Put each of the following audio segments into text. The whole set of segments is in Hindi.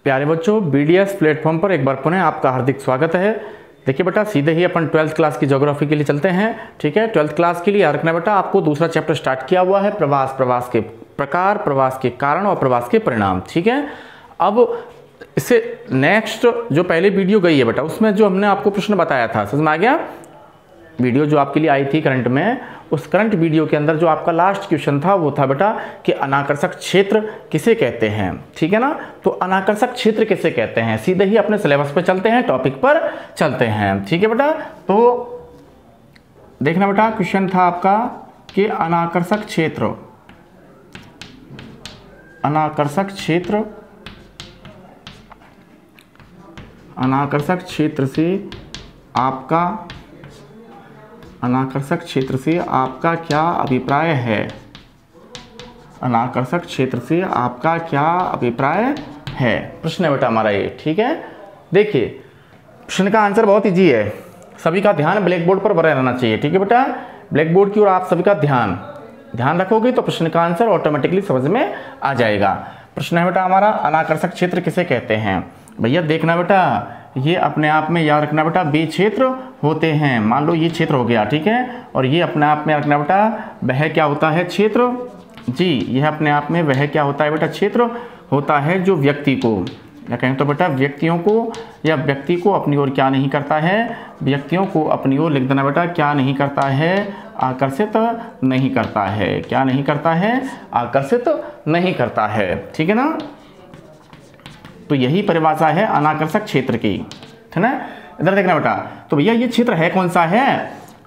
प्यारे बच्चों, BDS प्लेटफॉर्म पर एक बार पुनः आपका हार्दिक स्वागत है। देखिए बेटा, सीधे ही अपन 12th क्लास की ज्योग्राफी के लिए चलते हैं। ठीक है, 12th क्लास के लिए याद रखना बेटा, आपको दूसरा चैप्टर स्टार्ट किया हुआ है, प्रवास, प्रवास के प्रकार, प्रवास के कारण और प्रवास के परिणाम। ठीक है, अब इससे नेक्स्ट जो पहले वीडियो गई है बेटा, उसमें जो हमने आपको प्रश्न बताया था, समझ में आ गया? वीडियो जो आपके लिए आई थी करंट में, उस करंट वीडियो के अंदर जो आपका लास्ट क्वेश्चन था वो था बेटा कि अनाकर्षक क्षेत्र किसे कहते हैं। ठीक है ना, तो अनाकर्षक क्षेत्र किसे कहते हैं, सीधे ही अपने सिलेबस पे चलते हैं, टॉपिक पर चलते हैं। ठीक है बेटा, तो देखना बेटा, क्वेश्चन था आपका कि अनाकर्षक क्षेत्र, अनाकर्षक क्षेत्र, अनाकर्षक क्षेत्र से आपका, अनाकर्षक क्षेत्र से आपका क्या अभिप्राय है, अनाकर्षक क्षेत्र से आपका क्या अभिप्राय है, प्रश्न है बेटा हमारा ये। ठीक है, देखिए प्रश्न का आंसर बहुत इजी है, सभी का ध्यान ब्लैक बोर्ड पर बना रहना चाहिए। ठीक है बेटा, ब्लैक बोर्ड की ओर आप सभी का ध्यान रखोगे तो प्रश्न का आंसर ऑटोमेटिकली समझ में आ जाएगा। प्रश्न है बेटा हमारा, अनाकर्षक क्षेत्र किसे कहते हैं। भैया देखना बेटा, ये अपने आप में याद रखना बेटा, वे क्षेत्र होते हैं। मान लो ये क्षेत्र हो गया, ठीक है, और ये अपने आप में रखना बेटा, वह क्या होता है, क्षेत्र जी। यह अपने आप में वह क्या होता है बेटा, क्षेत्र होता है जो व्यक्ति को, या कहें तो बेटा व्यक्तियों को, या व्यक्ति को अपनी ओर क्या नहीं करता है, व्यक्तियों को अपनी ओर लिख देना बेटा, क्या नहीं करता है, आकर्षित नहीं करता है। क्या नहीं करता है, आकर्षित नहीं करता है। ठीक है ना, तो यही परिभाषा है अनाकर्षक क्षेत्र की, है ना। इधर देखना बेटा, तो भैया ये क्षेत्र है कौन सा है,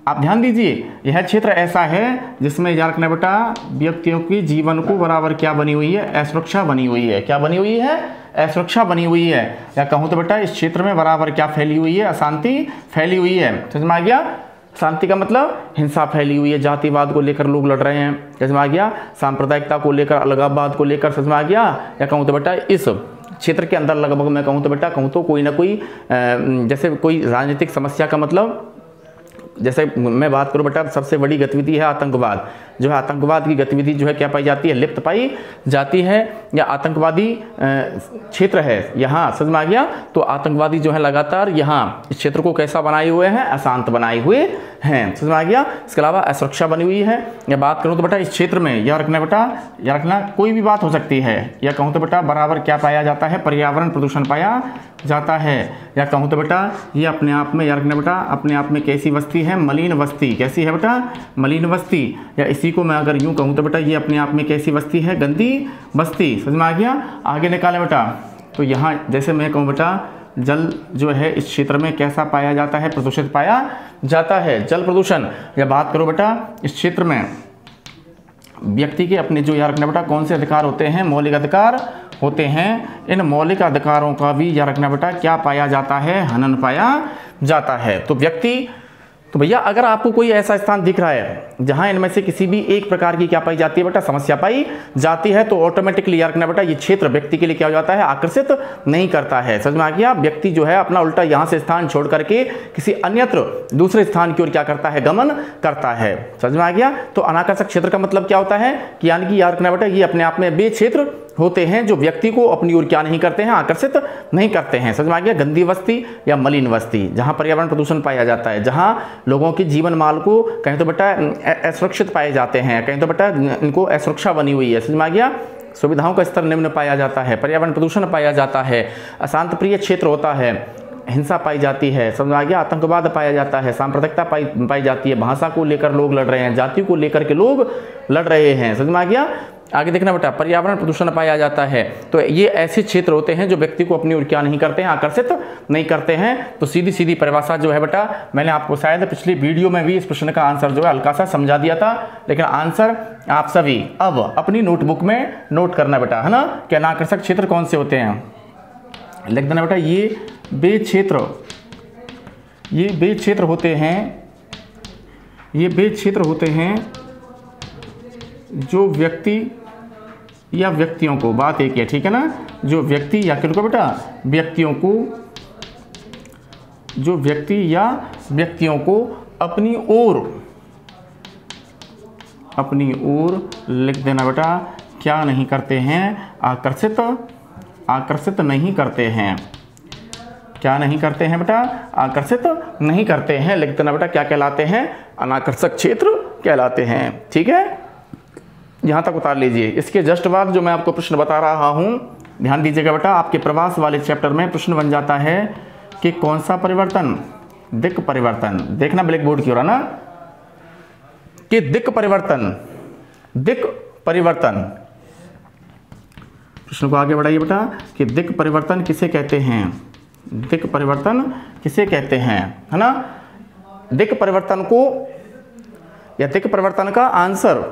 आप ध्यान दीजिए। यह क्षेत्र ऐसा है जिसमें याद रखना बेटा, व्यक्तियों की जीवन को बराबर क्या बनी हुई है, असुरक्षा बनी हुई है। क्या बनी हुई है, असुरक्षा बनी हुई है। या कहूँ तो बेटा इस क्षेत्र में बराबर क्या फैली हुई है, अशांति फैली हुई है। समझ में आ गया? शांति का मतलब हिंसा फैली हुई है, जातिवाद को लेकर लोग लड़ रहे हैं, समझ में आ गया, सांप्रदायिकता को लेकर, अलगाववाद को लेकर, समझ में आ गया। या कहूँ तो बेटा इस क्षेत्र के अंदर लगभग मैं कहूँ तो बेटा, कहूँ तो कोई ना कोई जैसे कोई राजनीतिक समस्या का मतलब, जैसे मैं बात करूँ बेटा, सबसे बड़ी गतिविधि है आतंकवाद, जो है आतंकवाद की गतिविधि जो है क्या पाई जाती है, लिप्त पाई जाती है, या आतंकवादी क्षेत्र है यहाँ, समझ में आ गया। तो आतंकवादी जो है लगातार यहाँ इस क्षेत्र को कैसा बनाए हुए हैं, अशांत बनाए हुए हैं, समझ में आ गया। इसके अलावा असुरक्षा बनी हुई है। या बात करूँ तो बेटा इस क्षेत्र में यह रखना बेटा, यह रखना कोई भी बात हो सकती है। या कहूँ तो बेटा बराबर क्या पाया जाता है, पर्यावरण प्रदूषण पाया जाता है। या कहूँ तो बेटा ये अपने आप में, याद रखना बेटा, अपने आप में कैसी वस्ती है, मलिन वस्ती। कैसी है बेटा, मलिन वस्ती। या इसी को मैं अगर यूँ कहूँ तो बेटा ये अपने आप में कैसी वस्ती है, गंदी वस्ती। समझ में आ गया। आगे निकालें बेटा, तो यहाँ जैसे मैं कहूँ बेटा, जल जो है इस क्षेत्र में कैसा पाया जाता है, प्रदूषित पाया जाता है, जल प्रदूषण। या बात करो बेटा इस क्षेत्र में व्यक्ति के अपने जो याद रखना बेटा कौन से अधिकार होते हैं, मौलिक अधिकार होते हैं। इन मौलिक अधिकारों का भी याद रखना बेटा क्या पाया जाता है, हनन पाया जाता है। तो व्यक्ति, तो भैया अगर आपको कोई ऐसा स्थान दिख रहा है जहां इनमें से किसी भी एक प्रकार की क्या पाई जाती है बेटा, समस्या पाई जाती है, तो ऑटोमेटिकली याद रखना बेटा ये क्षेत्र व्यक्ति के लिए क्या हो जाता है, आकर्षित नहीं करता है। समझ में आ गया। व्यक्ति जो है अपना उल्टा यहां से स्थान छोड़ करके किसी अन्यत्र दूसरे स्थान की ओर क्या करता है, गमन करता है। समझ में आ गया। तो अनाकर्षक क्षेत्र का मतलब क्या होता है कि यानी कि याद रखना बेटा ये अपने आप में वे क्षेत्र होते हैं जो व्यक्ति को अपनी ओर क्या नहीं करते हैं, आकर्षित नहीं करते हैं। समझ में आ गया। गंदी वस्ती या मलिन वस्ती, जहां पर्यावरण प्रदूषण पाया जाता है, जहां लोगों के जीवन माल को कहीं तो बेटा असुरक्षित पाए जाते हैं, कहीं तो बेटा इनको असुरक्षा बनी हुई है। समझ में आ गया। सुविधाओं का स्तर निम्न पाया जाता है, पर्यावरण प्रदूषण पाया जाता है, अशांत प्रिय क्षेत्र होता है, हिंसा पाई जाती है, समझ आ गया, आतंकवाद पाया जाता है, सांप्रदायिकता पाई जाती है, भाषा को लेकर लोग लड़ रहे हैं, जाति को लेकर के लोग लड़ रहे हैं। समझ में आ गया। आगे देखना बेटा, पर्यावरण प्रदूषण पाया जाता है। तो ये ऐसे क्षेत्र होते हैं जो व्यक्ति को अपनी ओर क्या नहीं करते हैं, आकर्षित नहीं करते हैं। तो सीधी सीधी परिभाषा जो है बेटा, मैंने आपको शायद पिछली वीडियो में भी इस प्रश्न का आंसर जो है हल्का सा समझा दिया था, लेकिन आंसर आप सभी अब अपनी नोटबुक में नोट करना बेटा, है ना, कि अनाकर्षक क्षेत्र कौन से होते हैं। लिख देना बेटा, ये वे क्षेत्र, ये वे क्षेत्र होते हैं, ये वे क्षेत्र होते हैं जो व्यक्ति या व्यक्तियों को, बात एक है, ठीक है ना, जो व्यक्ति या किनको बेटा, व्यक्तियों को, जो व्यक्ति या व्यक्तियों को अपनी ओर लिख देना बेटा, क्या नहीं करते हैं, आकर्षित आकर्षित नहीं करते हैं। क्या नहीं करते हैं बेटा? आकर्षित नहीं करते हैं। लिख देना बेटा, क्या कहलाते हैं? अनाकर्षक क्षेत्र कहलाते हैं। ठीक है, यहाँ तक उतार लीजिए। इसके जस्ट बाद जो मैं आपको प्रश्न बता रहा हूँ, ध्यान दीजिएगा बेटा, आपके प्रवास वाले चैप्टर में प्रश्न बन जाता है कि कौन सा परिवर्तन? दिक् परिवर्तन। देखना ब्लैक बोर्ड की ओर ना, कि दिक् परिवर्तन, दिक् परिवर्तन। प्रश्न को आगे बढ़ाइए बेटा, कि दिक् परिवर्तन किसे कहते हैं? दिक् परिवर्तन किसे कहते हैं, है ना? दिक् परिवर्तन को या दिक् परिवर्तन का आंसर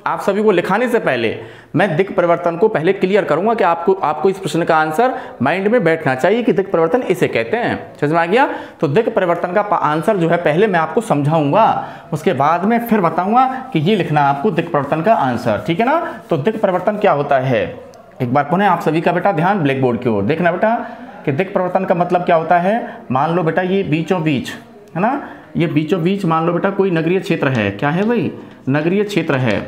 आप सभी को लिखाने से पहले मैं दिक् परिवर्तन को पहले क्लियर करूंगा कि आपको इस प्रश्न का आंसर माइंड में बैठना चाहिए कि दिक् परिवर्तन इसे कहते हैं। समझ में आ गया? तो दिक् परिवर्तन का आंसर जो है पहले मैं आपको समझाऊंगा, उसके बाद में फिर बताऊंगा कि ये लिखना आपको दिक् परिवर्तन का आंसर। ठीक है ना? तो दिक् परिवर्तन क्या होता है, एक बार पुनः आप सभी का बेटा ध्यान ब्लैक बोर्ड की ओर। देखना बेटा कि दिक् परिवर्तन का मतलब क्या होता है। मान लो बेटा ये बीचों बीच, है ना, ये बीचों बीच मान लो बेटा कोई नगरीय क्षेत्र है। क्या है भाई? नगरीय क्षेत्र है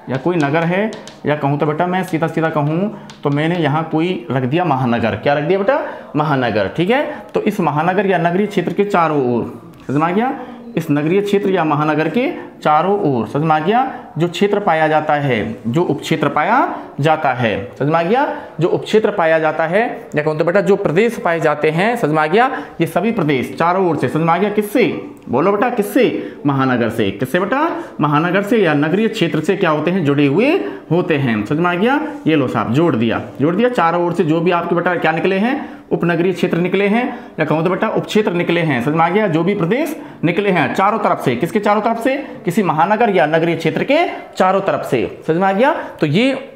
या कोई नगर है, या कहूँ तो बेटा मैं सीधा सीधा कहूँ तो मैंने यहाँ कोई रख दिया महानगर। क्या रख दिया बेटा? महानगर। ठीक है, तो इस महानगर या नगरीय क्षेत्र के चारों ओर, समझ में आ गया, इस नगरीय क्षेत्र या महानगर के चारों ओर, समझ में आ गया, जो क्षेत्र पाया जाता है, जो उपक्षेत्र पाया जाता है, समझ में आ गया, जो उपक्षेत्र पाया जाता है, या कहूँ तो बेटा जो प्रदेश पाए जाते हैं, समझ में आ गया, ये सभी प्रदेश चारों ओर से, समझ में आ गया, किससे? बोलो बेटा, किससे? महानगर से। किससे बेटा? महानगर से या नगरीय क्षेत्र से क्या होते हैं? जुड़े हुए होते हैं। समझ में आ गया? ये लो साहब, जोड़ दिया चारों ओर से जो भी आपके बेटा क्या निकले हैं? उपनगरीय क्षेत्र निकले हैं, या कहूँ तो बेटा उपक्षेत्र निकले हैं। समझ में आ गया? जो भी प्रदेश निकले हैं चारों तरफ से, किसके चारों तरफ से? किसी महानगर या नगरीय क्षेत्र के चारों तरफ से। समझ में आ गया? तो ये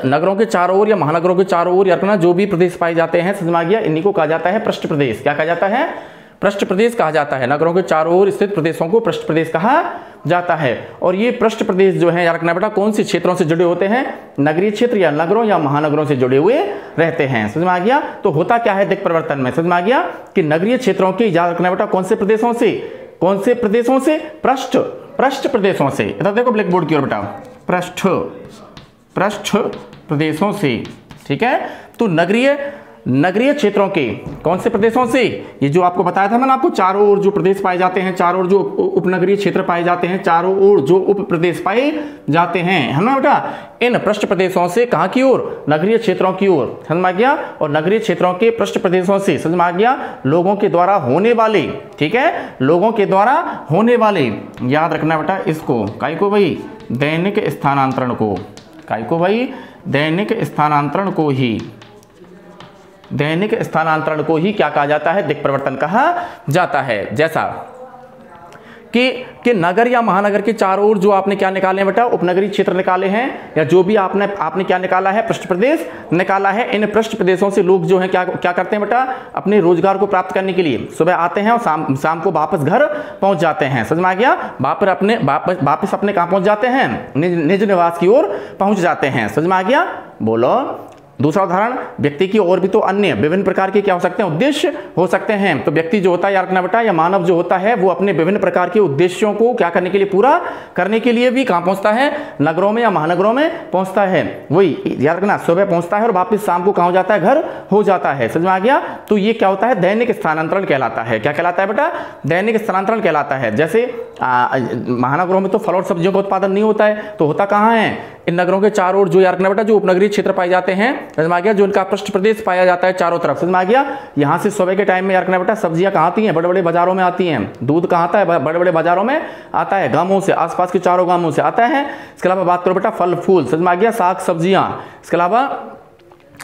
नगरों के चारों ओर या महानगरों के चारों ओर या जो भी प्रदेश पाए जाते हैं, समझ में आ गया, इन्हीं को कहा जाता है पृष्ठ प्रदेश। क्या कहा जाता है? पृष्ठ प्रदेश कहा जाता है। नगरों के चारों ओर स्थित प्रदेशों को पृष्ठ प्रदेश कहा जाता है। और ये पृष्ठ प्रदेश जो है याद रखना बेटा, कौन से क्षेत्रों से जुड़े होते हैं? नगरीय क्षेत्र या नगरों या महानगरों से जुड़े हुए रहते हैं। समझ में आ गया? तो होता क्या है दिक् परिवर्तन में? समझ में आ गया कि नगरीय क्षेत्रों के, याद रखना बेटा, कौन से प्रदेशों से? कौन से प्रदेशों से? पृष्ठ प्रदेशों से। इधर देखो ब्लैक बोर्ड की ओर बेटा, पृष्ठ प्रदेशों से। ठीक है, तो नगरीय क्षेत्रों के कौन से प्रदेशों से? ये जो आपको बताया था मैंने आपको, चारों ओर जो प्रदेश पाए जाते हैं, चारों ओर जो उपनगरीय क्षेत्र पाए जाते हैं, चारों ओर जो उप प्रदेश पाए जाते हैं, है ना बेटा, इन पृष्ठ प्रदेशों से कहाँ की ओर? नगरीय क्षेत्रों की ओर। समझ में आ गया? और नगरीय क्षेत्रों के पृष्ठ प्रदेशों से, समझ में आ गया, लोगों के द्वारा होने वाले, ठीक है, लोगों के द्वारा होने वाले, याद रखना बेटा इसको, काय को भाई? दैनिक स्थानांतरण को। काय को भाई? दैनिक स्थानांतरण को ही क्या कहा जाता है? दिक् परिवर्तन कहा जाता है। जैसा कि नगर या महानगर के चारों ओर जो आपने क्या निकाले हैं बेटा? उपनगरीय क्षेत्र निकाले हैं, या जो भी आपने क्या निकाला है? पृष्ठ प्रदेश निकाला है। इन पृष्ठ प्रदेशों से लोग जो है क्या करते हैं बेटा? अपने रोजगार को प्राप्त करने के लिए सुबह आते हैं और शाम को वापस घर पहुंच जाते हैं। समझ में आ गया? वापस अपने कहाँ पहुंच जाते हैं? निज निवास की ओर पहुंच जाते हैं। समझ में आ गया? बोलो। दूसरा उदाहरण, व्यक्ति की और भी तो अन्य विभिन्न प्रकार के क्या हो सकते हैं? उद्देश्य हो सकते हैं। तो व्यक्ति जो होता है याद रखना बेटा, या मानव जो होता है, वो अपने विभिन्न प्रकार के उद्देश्यों को क्या करने के लिए? पूरा करने के लिए भी कहाँ पहुंचता है? नगरों में या महानगरों में पहुंचता है। वही याद रखना, सुबह पहुंचता है और वापस शाम को कहाँ हो जाता है? घर हो जाता है। समझ में आ गया? तो ये क्या होता है? दैनिक स्थानांतरण कहलाता है। क्या कहलाता है बेटा? दैनिक स्थानांतरण कहलाता है। जैसे महानगरों में तो फल और सब्जियों का उत्पादन नहीं होता है, तो होता कहाँ है? इन नगरों के चारों ओर जो याद रखना बेटा, जो उपनगरीय क्षेत्र पाए जाते हैं, समझ में आ गया, जो इनका पृष्ठ प्रदेश पाया जाता है चारों तरफ। समझ में आ गया? यहाँ से सुबह के टाइम में याद रखना बेटा, सब्जियां कहाँ आती हैं? बड़े बड़े बाजारों में आती हैं। दूध कहाँ आता है? बड़े बड़े बाजारों में आता है, गांवों से, आसपास के चारों गांवों से आता है। इसके अलावा बात करो बेटा फल फूल, समझ में आ गया, साग सब्जियां, इसके अलावा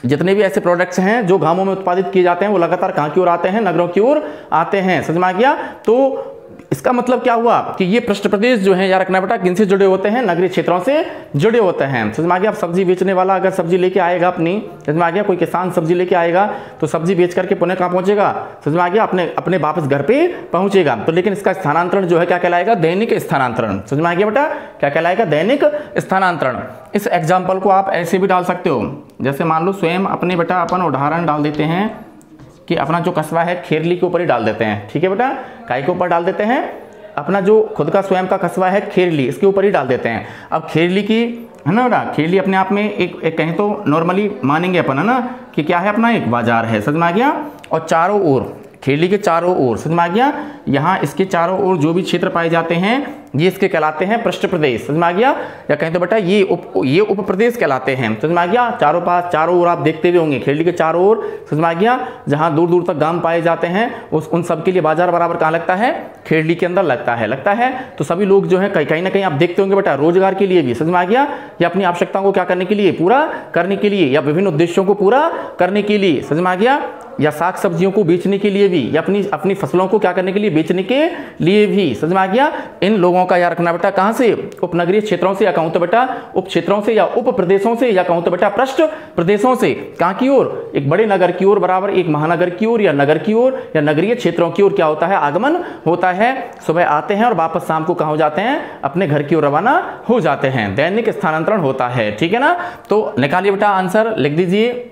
जितने भी ऐसे प्रोडक्ट्स हैं जो गांवों में उत्पादित किए जाते हैं, वो लगातार कहाँ की ओर आते हैं? नगरों की ओर आते हैं। समझ में आ गया? तो इसका मतलब क्या हुआ कि ये पृष्ठ प्रदेश जो है याद रखना बेटा, किनसे जुड़े होते हैं? नगरीय क्षेत्रों से जुड़े होते हैं। समझ में आ गया? अब सब्जी बेचने वाला अगर सब्जी लेके आएगा अपनी, समझ में आ गया, कोई किसान सब्जी लेके आएगा तो सब्जी बेच करके पुनः कहाँ पहुंचेगा? समझ में आ गया? अपने वापस घर पे पहुंचेगा। तो लेकिन इसका स्थानांतरण जो है क्या कहलाएगा? दैनिक स्थानांतरण। समझ में आ गया बेटा? क्या कहलाएगा? दैनिक स्थानांतरण। इस एग्जाम्पल को आप ऐसे भी डाल सकते हो, जैसे मान लो स्वयं अपने बेटा अपन उदाहरण डाल देते हैं कि अपना जो कस्बा है खेरली के ऊपर ही डाल देते हैं। ठीक है बेटा? काय के ऊपर डाल देते हैं? अपना जो खुद का स्वयं का कस्बा है खेरली, इसके ऊपर ही डाल देते हैं। अब खेरली की है ना बेटा। खेड़ी अपने आप में एक कहें तो नॉर्मली मानेंगे अपन, है ना, कि क्या है अपना एक बाजार है, समझ में आ गया। और चारों ओर, खेड़ी के चारों ओर, समझ में आ गया, यहाँ इसके चारों ओर जो भी क्षेत्र पाए जाते हैं ये इसके कहलाते हैं पृष्ठ प्रदेश, समझ में आ गया। या कहें तो बेटा ये उप प्रदेश कहलाते हैं, समझ में आ गया। चारों ओर आप देखते हुए होंगे, खेड़ी के चारों ओर, समझ में आ गया, जहाँ दूर दूर तक गांव पाए जाते हैं उन सब के लिए बाजार बराबर कहाँ लगता है, खेड़ी के अंदर लगता है। तो सभी लोग जो है कहीं ना कहीं आप देखते होंगे बेटा रोजगार के लिए भी, समझ में आ गया, या अपनी आवश्यकताओं को क्या करने के लिए, पूरा करने के लिए, या विभिन्न उद्देश्यों को पूरा करने के लिए, समझ में आ गया, या साग सब्जियों को बेचने के लिए भी, या अपनी फसलों को क्या करने के लिए, बेचने के लिए भी, समझ में आ गया। इन लोगों का याद रखना बेटा कहां से, उपनगरीय क्षेत्रों से, या कहूं तो बेटा उप क्षेत्रों से, या उप प्रदेशों से, या कहूं तो बेटा पृष्ठ प्रदेशों से। कहां की ओर, एक बड़े नगर की ओर बराबर एक महानगर की ओर, या नगर की ओर, या नगरीय क्षेत्रों की ओर क्या होता है, आगमन होता है। सुबह आते हैं और वापस शाम को कहां हो जाते हैं, अपने घर की ओर रवाना हो जाते हैं। दैनिक स्थानांतरण होता है, ठीक है ना। तो निकालिए बेटा आंसर, लिख दीजिए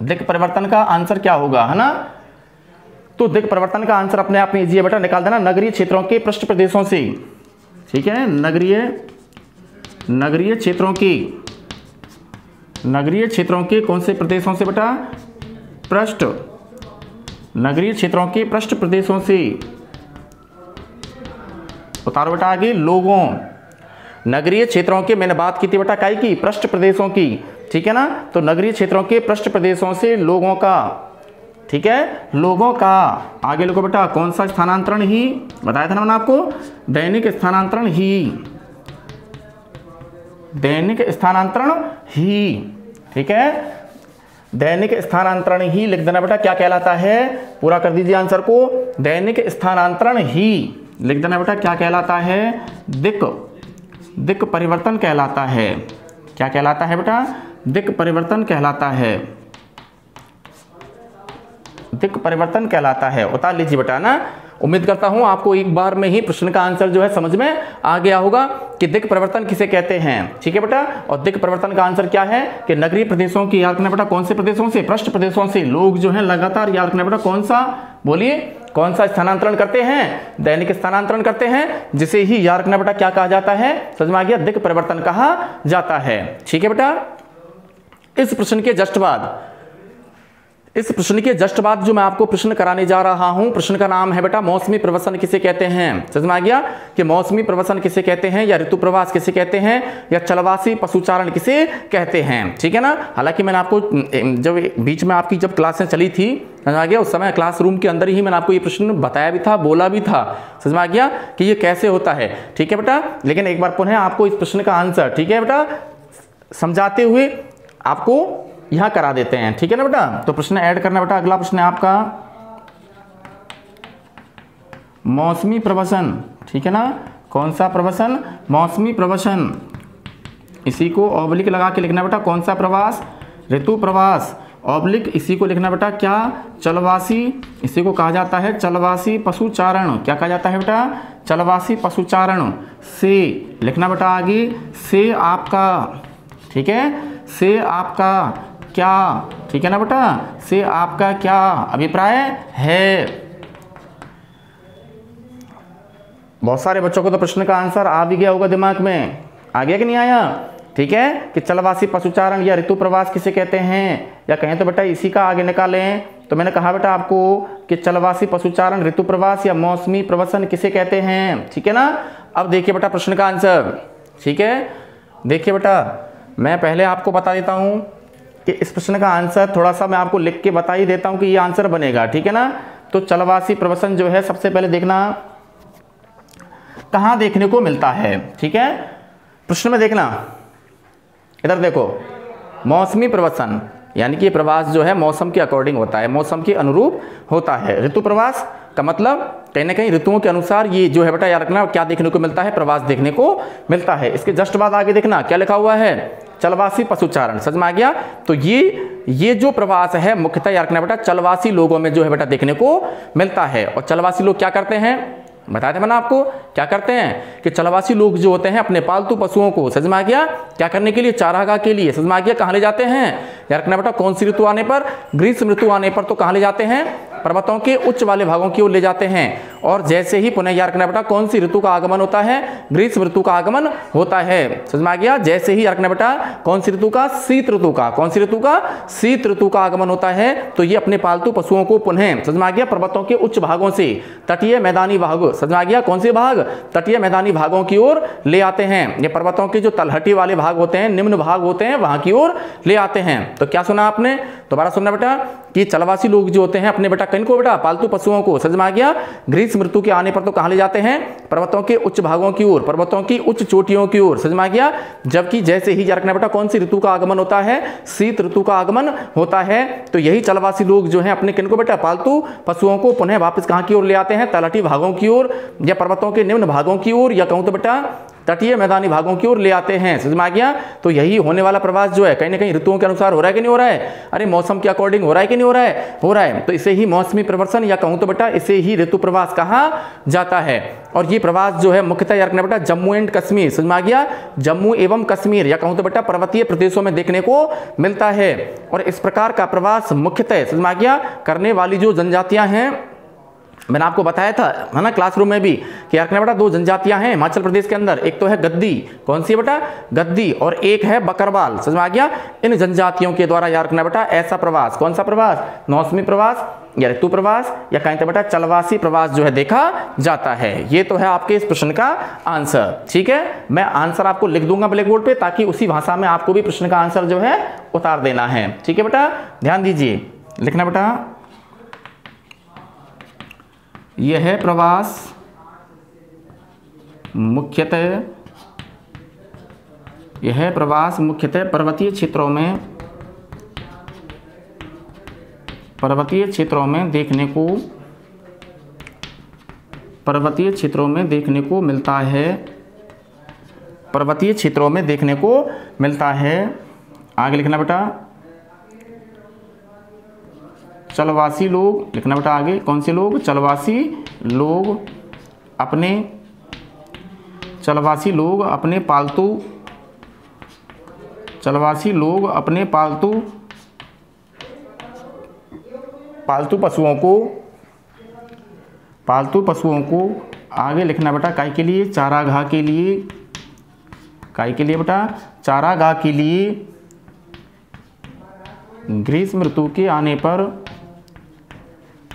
दिक् परिवर्तन का आंसर क्या होगा, है ना। तो दिक् परिवर्तन का आंसर अपने आप में इजी है बेटा, निकाल देना नगरीय क्षेत्रों के पृष्ठ प्रदेशों से, ठीक है। नगरीय क्षेत्रों के कौन से प्रदेशों से बेटा, पृष्ठ, नगरीय क्षेत्रों के पृष्ठ प्रदेशों से। उतारो बेटा आगे, लोगों, नगरीय क्षेत्रों के मैंने बात की थी बेटा काय की, पृष्ठ प्रदेशों की, ठीक है ना। तो नगरीय क्षेत्रों के पृष्ठ प्रदेशों से लोगों का, ठीक है, लोगों का। आगे लिखो बेटा कौन सा स्थानांतरण ही, बताया था ना मैंने आपको, दैनिक स्थानांतरण ही, ठीक है। दैनिक स्थानांतरण ही लिख देना बेटा, क्या कहलाता है, पूरा कर दीजिए आंसर को। दैनिक स्थानांतरण ही लिख देना बेटा, क्या कहलाता है, दिक् परिवर्तन कहलाता है। क्या कहलाता है बेटा, दिक् परिवर्तन कहलाता है, दिक् परिवर्तन कहलाता है। उतार लीजिए बेटा ना। उम्मीद करता हूं आपको एक बार में ही प्रश्न का आंसर जो है समझ में आ गया होगा कि दिक् परिवर्तन किसे कहते हैं, ठीक है बेटा। और दिक् परिवर्तन का आंसर क्या है कि नगरीय प्रदेशों की, याद रखना बेटा कौन से प्रदेशों से, पृष्ठ प्रदेशों से लोग जो है लगातार, याद रखना बेटा कौन सा, बोलिए कौन सा स्थानांतरण करते हैं, दैनिक स्थानांतरण करते हैं, जिसे ही याद रखना बेटा क्या कहा जाता है, समझ में आ गया, दिक् परिवर्तन कहा जाता है, ठीक है बेटा। इस प्रश्न के जस्ट बाद जो मैं आपको प्रश्न कराने जा रहा हूं, प्रश्न का नाम है बेटा मौसमी प्रवसन किसे कहते हैं। समझ में आ गया कि मौसमी प्रवसन किसे कहते हैं, या ऋतु प्रवास किसे कहते हैं, या चलवासी पशुचारण किसे कहते हैं, ठीक है ना। हालांकि मैंने आपको जब बीच में आपकी जब क्लासें चली थी, समझ में आ गया, उस समय क्लासरूम के अंदर ही मैंने आपको ये प्रश्न बताया भी था, बोला भी था, समझ में आ गया कि ये कैसे होता है, ठीक है बेटा। लेकिन एक बार पुनः आपको इस प्रश्न का आंसर, ठीक है बेटा, समझाते हुए आपको यहां करा देते हैं, ठीक है ना बेटा। तो प्रश्न ऐड करना बेटा, अगला प्रश्न है आपका मौसमी प्रवसन, ठीक है ना। कौन सा प्रवसन, मौसमी प्रवसन, इसी को ऑब्लिक लगा के लिखना बेटा, कौन सा प्रवास, ऋतु प्रवास, ऑब्लिक इसी को लिखना बेटा क्या, चलवासी, इसी को कहा जाता है चलवासी पशुचारण। क्या कहा जाता है बेटा, चलवासी पशुचारण। से लिखना बेटा आगे, से आपका, ठीक है, से आपका क्या, ठीक है ना बेटा, से आपका क्या अभिप्राय है। बहुत सारे बच्चों को तो प्रश्न का आंसर आ भी गया होगा दिमाग में, आ गया कि नहीं आया, ठीक है, कि चलवासी पशुचारण या ऋतु प्रवास किसे कहते हैं, या कहें तो बेटा इसी का आगे निकालें। तो मैंने कहा बेटा आपको कि चलवासी पशुचारण, ऋतु प्रवास या मौसमी प्रवसन किसे कहते हैं, ठीक है ना। अब देखिए बेटा प्रश्न का आंसर, ठीक है। देखिए बेटा मैं पहले आपको बता देता हूं कि इस प्रश्न का आंसर थोड़ा सा मैं आपको लिख के बता ही देता हूं कि ये आंसर बनेगा, ठीक है ना। तो चलवासी प्रवसन जो है सबसे पहले देखना कहां देखने को मिलता है, ठीक है। प्रश्न में देखना, इधर देखो, मौसमी प्रवसन यानी कि प्रवास जो है मौसम के अकॉर्डिंग होता है, मौसम के अनुरूप होता है। ऋतु प्रवास का मतलब कहीं ना कहीं ऋतुओं के अनुसार ये जो है बेटा याद रखना क्या देखने को मिलता है, प्रवास देखने को मिलता है। इसके जस्ट बाद आगे देखना क्या लिखा हुआ है, चलवासी पशुचारण, समझ में आ गया। तो ये जो प्रवास है मुख्यतः याद रखना बेटा चलवासी लोगों में जो है बेटा देखने को मिलता है। और चलवासी लोग क्या करते हैं, बताया था मैंने आपको, क्या करते हैं कि चलवासी लोग जो होते हैं अपने पालतू पशुओं को, समझ में आ गया, क्या करने के लिए, चारागाह के लिए, समझ में आ गया, कहाँ ले जाते हैं, याद रखना बेटा कौन सी ऋतु आने पर, ग्रीष्म ऋतु आने पर तो कहाँ ले जाते हैं, पर्वतों के उच्च वाले भागों की ओर ले जाते हैं। और जैसे ही पुनः याद रखना बेटा कौन सी ऋतु का आगमन होता है, ग्रीष्म ऋतु का आगमन होता है। समझ में आ गया। जैसे ही याद रखना बेटा कौन सी ऋतु का, शीत ऋतु का। कौन सी ऋतु का, शीत ऋतु का आगमन होता है तो ये अपने पालतू पशुओं को पुनः, समझ में आ गया, पर्वतों के उच्च भागों से तटीय मैदानी भागों, समझ में आ गया, कौन से भाग, तटीय मैदानी भागों की ओर ले आते हैं। ये पर्वतों के जो तलहटी वाले भाग होते हैं, निम्न भाग होते हैं, वहां की ओर ले आते हैं। तो क्या सुना आपने, दोबारा सुनना बेटा कि चलवासी लोग जो होते हैं अपने बेटा किनको, बेटा पालतू पशुओं को, समझ में आ गया, ग्रीष्म ऋतु के आने पर तो कहां ले जाते हैं, पर्वतों के उच्च भागों की ओर, पर्वतों की उच्च चोटियों की ओर, समझ में आ गया। जबकि जैसे ही याद रखना बेटा कौन सी ऋतु का आगमन होता है, शीत ऋतु का आगमन होता है, तो यही चलवासी लोग जो हैं अपने किनको बेटा पालतू पशुओं को पुनः वापस कहां की ओर ले आते हैं, तलहटी भागों की ओर या पर्वतों के निम्न भागों की ओर, या कहूं तो बेटा तटीय मैदानी भागों की ओर ले आते हैं। समझ में आ गया। तो यही होने वाला प्रवास जो है कहीं ना कहीं ऋतुओं के अनुसार हो रहा है कि नहीं हो रहा है, अरे मौसम के अकॉर्डिंग हो रहा है कि नहीं हो रहा है, हो रहा है। तो इसे ही मौसमी प्रवर्सन या कहूं तो बेटा इसे ही ऋतु प्रवास कहा जाता है। और ये प्रवास जो है मुख्यतः याद रखना बेटा जम्मू एंड कश्मीर, समझ में आ गया, जम्मू एवं कश्मीर या कहूं तो बेटा पर्वतीय प्रदेशों में देखने को मिलता है। और इस प्रकार का प्रवास मुख्यतः, समझ में आ गया, करने वाली जो जनजातियां हैं, मैंने आपको बताया था है ना क्लासरूम में भी कि यार बेटा दो जनजातियां हैं हिमाचल प्रदेश के अंदर, एक तो है गद्दी, कौन सी बेटा, गद्दी, और एक है बकरवाल। समझ में आ गया। इन जनजातियों के द्वारा याद रखना बेटा ऐसा प्रवास, कौन सा प्रवास, मौसमी प्रवास या ऋतु प्रवास या कहीं तो बेटा चलवासी प्रवास जो है देखा जाता है। ये तो है आपके इस प्रश्न का आंसर। ठीक है, मैं आंसर आपको लिख दूंगा ब्लैक बोर्ड पे ताकि उसी भाषा में आपको भी प्रश्न का आंसर जो है उतार देना है। ठीक है बेटा, ध्यान दीजिए, लिखना बेटा यह प्रवास मुख्यतः, यह प्रवास मुख्यतः पर्वतीय क्षेत्रों में, पर्वतीय क्षेत्रों में देखने को, पर्वतीय क्षेत्रों में देखने को मिलता है, पर्वतीय क्षेत्रों में देखने को मिलता है। आगे लिखना बेटा चलवासी लोग, लिखना बेटा आगे कौन से लोग, चलवासी लोग अपने, चलवासी लोग अपने पालतू, चलवासी लोग अपने पालतू, पालतू पशुओं को, पालतू पशुओं को आगे लिखना बेटा काय के लिए, चारागाह के लिए, काय के लिए बेटा, चारागाह के लिए ग्रीष्म ऋतु के आने पर,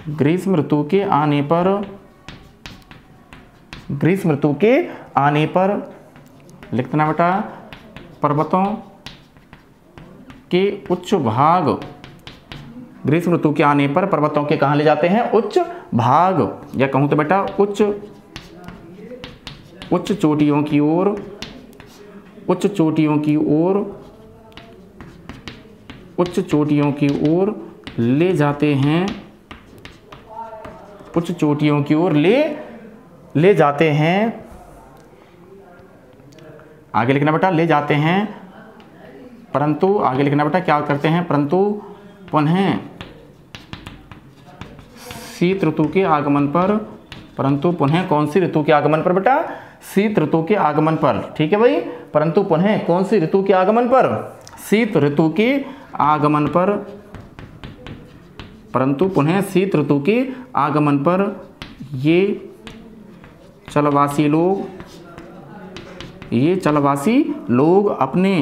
ग्रीष्म ऋतु के आने पर, ग्रीष्म ऋतु के आने पर लिखना बेटा पर्वतों के उच्च भाग, ग्रीष्म ऋतु के आने पर पर्वतों के कहाँ ले जाते हैं, उच्च भाग या कहूँ तो बेटा उच्च, उच्च चोटियों की ओर, उच्च चोटियों की ओर, उच्च चोटियों की ओर ले जाते हैं, उच्च चोटियों की ओर ले जाते हैं। आगे लिखना बेटा ले जाते हैं, परंतु आगे लिखना बेटा क्या करते हैं, परंतु पुनः शीत ऋतु के आगमन पर, परंतु पुनः कौन सी ऋतु के आगमन पर बेटा, शीत ऋतु के आगमन पर। ठीक है भाई, परंतु पुनः कौन सी ऋतु के आगमन पर, शीत ऋतु के आगमन पर, परंतु पुनः शीत ऋतु के आगमन पर ये चलवासी लोग, ये चलवासी लोग अपने,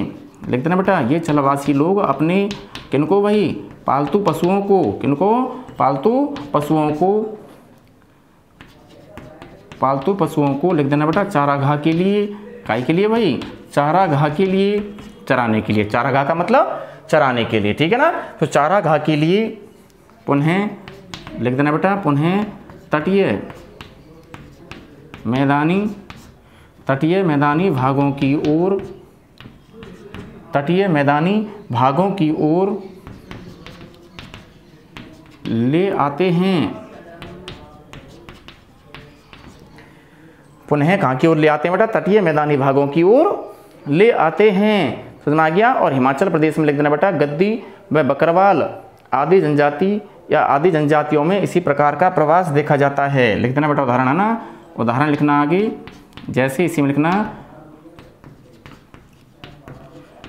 लिख देना बेटा ये चलवासी लोग अपने किनको भाई, पालतू पशुओं को, किनको, पालतू पशुओं को, पालतू पशुओं को लिख देना बेटा चारागाह के लिए, काय के लिए भाई, चारागाह के लिए, चराने के लिए, चारागाह का मतलब चराने के लिए। ठीक है ना, तो चारागाह के लिए पुनः लिख देना बेटा, पुनः तटीय मैदानी, तटीय मैदानी भागों की ओर, तटीय मैदानी भागों की ओर ले आते हैं। पुनः कहाँ की ओर ले आते हैं बेटा, तटीय मैदानी भागों की ओर ले आते हैं। समझ में आ गया। और हिमाचल प्रदेश में लिख देना बेटा गद्दी व बकरवाल आदि जनजाति या आदि जनजातियों में इसी प्रकार का प्रवास देखा जाता है। लिख देना बेटा उदाहरण, है ना, उदाहरण लिखना आगे, जैसे इसी में लिखना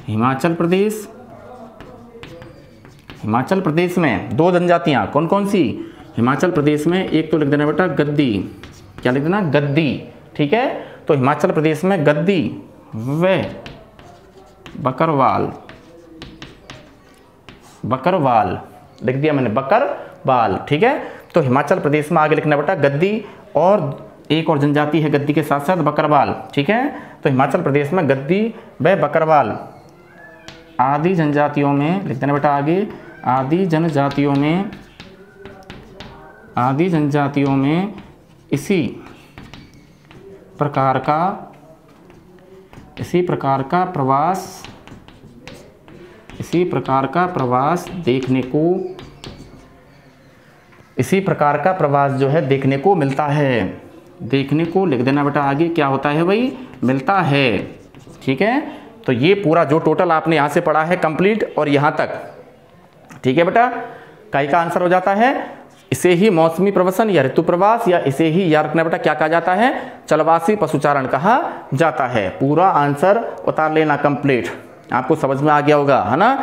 हिमाचल प्रदेश, हिमाचल प्रदेश में दो जनजातियां कौन कौन सी, हिमाचल प्रदेश में एक तो लिख देना बेटा गद्दी, क्या लिख देना, गद्दी। ठीक है, तो हिमाचल प्रदेश में गद्दी व बकरवाल, बकरवाल लिख दिया मैंने, बकरवाल। ठीक है, तो हिमाचल प्रदेश में आगे लिखना बेटा गद्दी, और एक और जनजाति है गद्दी के साथ साथ बकरवाल। ठीक है, तो हिमाचल प्रदेश में गद्दी व बकरवाल आदि जनजातियों में लिख देना बेटा आगे, आदि जनजातियों में इसी प्रकार का प्रवास देखने को, इसी प्रकार का प्रवास जो है देखने को मिलता है। देखने को लिख देना बेटा आगे, क्या होता है भाई, मिलता है। ठीक है, तो ये पूरा जो टोटल आपने यहाँ से पढ़ा है कंप्लीट और यहाँ तक। ठीक है बेटा, काई का आंसर हो जाता है, इसे ही मौसमी प्रवसन या ऋतु प्रवास, या इसे ही याद रखना बेटा क्या कहा जाता है, चलवासी पशुचारण कहा जाता है। पूरा आंसर उतार लेना कंप्लीट, आपको समझ में आ गया होगा, है ना,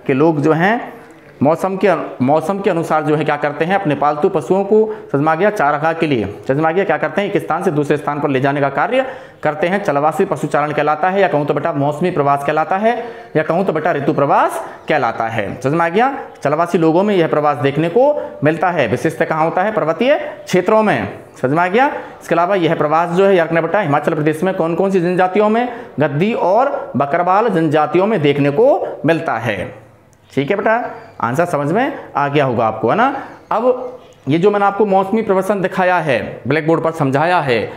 कि लोग जो हैं मौसम के अनुसार जो है क्या करते हैं, अपने पालतू पशुओं को समझ गया चारागाह के लिए, समझ गया क्या करते हैं, एक स्थान से दूसरे स्थान पर ले जाने का कार्य करते हैं, चलवासी पशुचारण कहलाता है, या कहूँ तो बेटा मौसमी प्रवास कहलाता है, या कहूँ तो बेटा ऋतु प्रवास कहलाता है। समझ गया, चलवासी लोगों में यह प्रवास देखने को मिलता है। विशिष्ट कहाँ होता है, पर्वतीय क्षेत्रों में। समझ गया, इसके अलावा यह प्रवास जो है याद रखना बेटा हिमाचल प्रदेश में कौन कौन सी जनजातियों में, गद्दी और बकरवाल जनजातियों में देखने को मिलता है। ठीक है बेटा, आंसर समझ में आ गया होगा आपको, है ना। अब ये जो मैंने आपको मौसमी प्रवसन दिखाया है, ब्लैक बोर्ड पर समझाया है,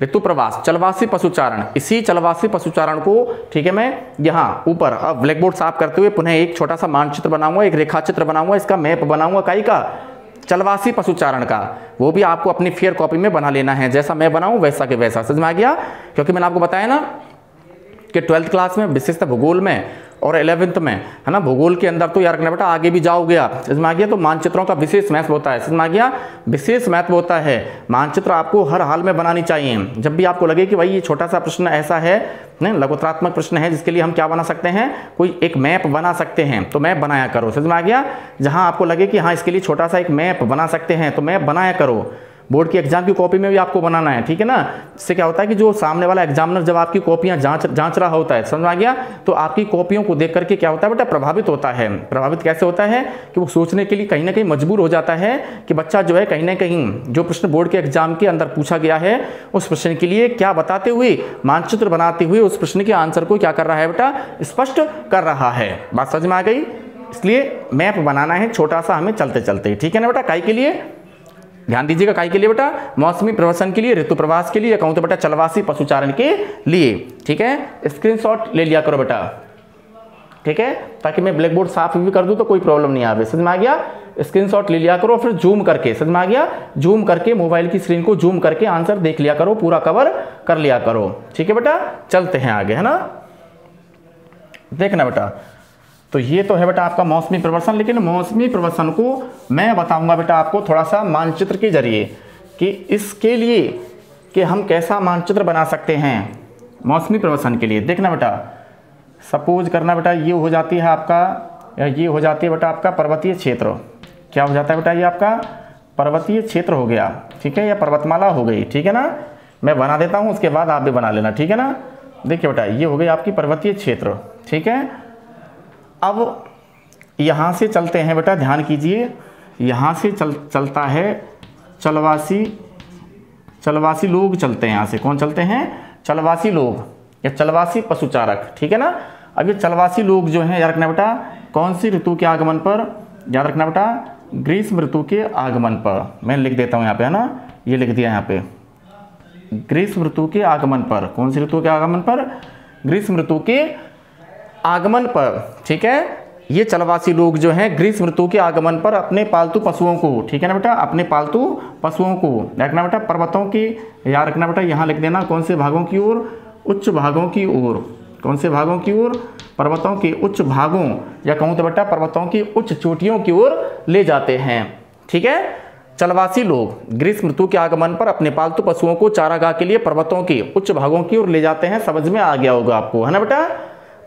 ऋतु प्रवास, चलवासी पशुचारण, इसी चलवासी पशुचारण को, ठीक है, मैं यहाँ ऊपर अब ब्लैक बोर्ड साफ करते हुए पुनः एक छोटा सा मानचित्र बनाऊंगा, एक रेखाचित्र बनाऊंगा, इसका मैप बनाऊंगा काई का, चलवासी पशुचारण का। वो भी आपको अपनी फेयर कॉपी में बना लेना है, जैसा मैं बनाऊं वैसा के वैसा। समझ में आ गया, क्योंकि मैंने आपको बताया ना कि 12th क्लास में विशेषतः भूगोल में और 11th में, है ना, भूगोल के अंदर तो याद रखना बेटा आगे भी जाओगे आप। समझ में आ गया, तो मानचित्रों का विशेष महत्व होता है। समझ में आ गया, विशेष महत्व होता है, मानचित्र आपको हर हाल में बनानी चाहिए। जब भी आपको लगे कि भाई ये छोटा सा प्रश्न ऐसा है, लघुत्रात्मक प्रश्न है, जिसके लिए हम क्या बना सकते हैं, कोई एक मैप बना सकते हैं, तो मैप बनाया करो। समझ में आ गया, जहाँ आपको लगे कि हाँ इसके लिए छोटा सा एक मैप बना सकते हैं, तो मैप बनाया करो। बोर्ड की एग्जाम की कॉपी में भी आपको बनाना है, ठीक है ना। इससे क्या होता है कि जो सामने वाला एग्जामिनर जब आपकी कॉपियां जांच रहा होता है, समझ आ गया, तो आपकी कॉपियों को देख करके क्या होता है बेटा, प्रभावित होता है। प्रभावित कैसे होता है कि वो सोचने के लिए कहीं ना कहीं मजबूर हो जाता है कि बच्चा जो है कहीं ना कहीं जो प्रश्न बोर्ड के एग्जाम के अंदर पूछा गया है उस प्रश्न के लिए क्या बताते हुए, मानचित्र बनाते हुए उस प्रश्न के आंसर को क्या कर रहा है बेटा, स्पष्ट कर रहा है। बात समझ में आ गई। इसलिए मैप बनाना है छोटा सा हमें चलते चलते, ठीक है ना बेटा। काई के लिए ध्यान दीजिएगा, काई के लिए बेटा, मौसमी प्रवसन के लिए, ऋतु प्रवास के लिए, या कहूँ तो बेटा चलवासी पशुचारण के लिए। ठीक है, स्क्रीनशॉट ले लिया करो बेटा, ठीक है, ताकि मैं ब्लैक बोर्ड साफ भी कर दूं तो कोई प्रॉब्लम नहीं आवे। समझ में आ गया, स्क्रीनशॉट ले लिया करो, फिर जूम करके, समझ में आ गया, जूम करके मोबाइल की स्क्रीन को जूम करके आंसर देख लिया करो, पूरा कवर कर लिया करो। ठीक है बेटा, चलते हैं आगे, है ना। देखना बेटा, तो ये तो है बेटा आपका मौसमी प्रवसन, लेकिन मौसमी प्रवसन को मैं बताऊंगा बेटा आपको थोड़ा सा मानचित्र के जरिए कि इसके लिए कि हम कैसा मानचित्र बना सकते हैं मौसमी प्रवसन के लिए। देखना बेटा, सपोज करना बेटा ये हो जाती है आपका, या ये हो जाती है बेटा आपका पर्वतीय क्षेत्र। क्या हो जाता है बेटा, ये आपका पर्वतीय क्षेत्र हो गया, ठीक है, या पर्वतमाला हो गई, ठीक है ना। मैं बना देता हूँ, उसके बाद आप भी बना लेना, ठीक है ना। देखिए बेटा, ये हो गई आपकी पर्वतीय क्षेत्र, ठीक है। अब यहाँ से चलते हैं बेटा, ध्यान कीजिए, यहाँ से चलता है चलवासी लोग चलते हैं। यहाँ से कौन चलते हैं, चलवासी लोग या चलवासी पशुचारक, ठीक है ना। अब ये चलवासी लोग जो हैं याद रखना बेटा कौन सी ऋतु के आगमन पर, याद रखना बेटा ग्रीष्म ऋतु के आगमन पर। मैं लिख देता हूँ यहाँ पे, है ना, ये लिख दिया यहाँ पे, ग्रीष्म ऋतु के आगमन पर। कौन सी ऋतु के आगमन पर, ग्रीष्म ऋतु के आगमन पर, ठीक है। ये चलवासी लोग जो हैं ग्रीष्म ऋतु के आगमन पर अपने पालतू पशुओं को, ठीक है ना बेटा, अपने पालतू पशुओं को रखना बेटा पर्वतों की, याद रखना बेटा यहाँ लिख देना कौन से भागों की ओर, उच्च भागों की ओर। कौन से भागों की ओर, पर्वतों के उच्च भागों, या कहूँ तो बेटा पर्वतों की उच्च चोटियों की ओर ले जाते हैं, ठीक है। चलवासी लोग ग्रीष्म ऋतु के आगमन पर अपने पालतू पशुओं को चारागाह के लिए पर्वतों के उच्च भागों की ओर ले जाते हैं। समझ में आ गया होगा आपको, है ना बेटा।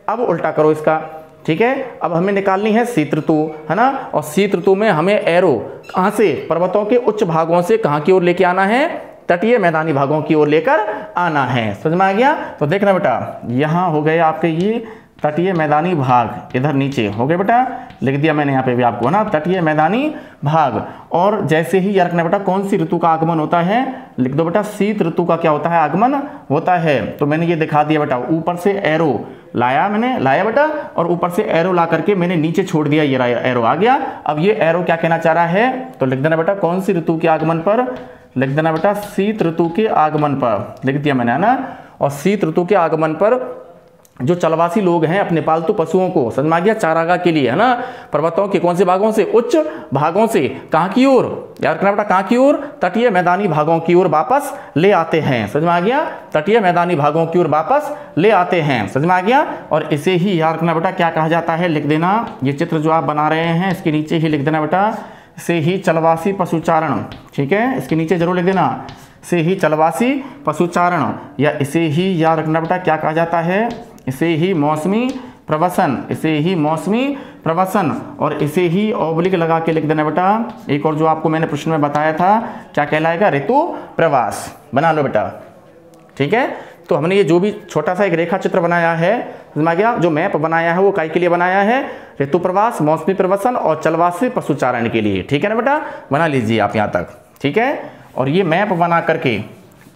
अब उल्टा करो इसका, ठीक है। अब हमें निकालनी है शीत ऋतु, है ना, और शीत ऋतु में हमें एरो कहाँ से, पर्वतों के उच्च भागों से कहाँ की ओर लेके आना है, तटीय मैदानी भागों की ओर लेकर आना है। समझ में आ गया? तो देखना बेटा, यहाँ हो गए आपके ये तटीय मैदानी भाग, इधर नीचे हो गए बेटा, लिख दिया मैंने यहाँ पे भी आपको ना, तटीय मैदानी भाग। और जैसे ही यार रखना बेटा, कौन सी ऋतु का आगमन होता है, लिख दो बेटा, शीत ऋतु का क्या होता है, आगमन होता है। तो मैंने ये दिखा दिया बेटा, ऊपर से एरो लाया बेटा, और ऊपर से एरो ला करके मैंने नीचे छोड़ दिया, ये एरो आ गया। अब ये एरो क्या कहना चाह रहा है, तो लिख देना बेटा, कौन सी ऋतु के आगमन पर, लिख देना बेटा, शीत ऋतु के आगमन पर, लिख दिया मैंने, है ना। और शीत ऋतु के आगमन पर जो चलवासी लोग हैं अपने पालतू पशुओं को, समझ में आ गया, चारागाह के लिए, है ना, पर्वतों के कौन से भागों से, उच्च भागों से, कहाँ की ओर, याद रखना बेटा, कहाँ की ओर, तटीय मैदानी भागों की ओर वापस ले आते हैं। समझ में आ गया? तटीय मैदानी भागों की ओर वापस ले आते हैं। समझ में आ गया? और इसे ही याद रखना बेटा क्या कहा जाता है, लिख देना, ये चित्र जो आप बना रहे हैं इसके नीचे ही लिख देना बेटा, से ही चलवासी पशुचारण, ठीक है, इसके नीचे जरूर लिख देना, से ही चलवासी पशुचारण, या इसे ही याद रखना बेटा क्या कहा जाता है, इसे ही मौसमी प्रवसन, इसे ही मौसमी प्रवसन, और इसे ही ऑब्लिक लगा के लिख देना बेटा। एक और जो आपको मैंने प्रश्न में बताया था, क्या कहलाएगा, ऋतु प्रवास, बना लो बेटा, ठीक है। तो हमने ये जो भी छोटा सा एक रेखा चित्र बनाया है, समझ में आ गया, जो मैप बनाया है वो काय के लिए बनाया है, ऋतु प्रवास, मौसमी प्रवसन और चलवासी पशुचारण के लिए, ठीक है ना बेटा, बना लीजिए आप यहाँ तक, ठीक है। और ये मैप बना करके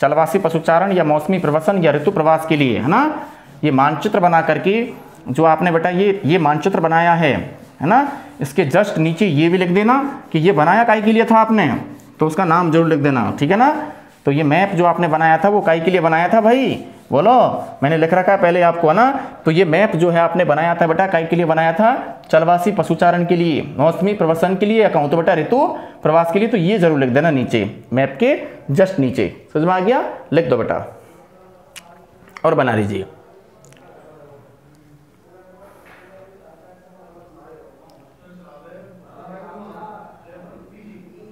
चलवासी पशुचारण या मौसमी प्रवसन या ऋतु प्रवास के लिए, है ना, ये मानचित्र बना करके जो आपने बेटा ये मानचित्र बनाया है ना, इसके जस्ट नीचे ये भी लिख देना कि ये बनाया काय के लिए था आपने, तो उसका नाम जरूर लिख देना, ठीक है ना। तो ये मैप जो आपने बनाया था वो काय के लिए बनाया था भाई, बोलो, मैंने लिख रखा है पहले आपको, है ना। तो ये मैप जो है आपने बनाया था बेटा, काय के लिए बनाया था, चलवासी पशुचारण के लिए, मौसमी प्रवसन के लिए, या कहूँ तो बेटा ऋतु प्रवास के लिए। तो ये जरूर लिख देना नीचे, मैप के जस्ट नीचे, समझ में आ गया, लिख दो बेटा और बना लीजिए।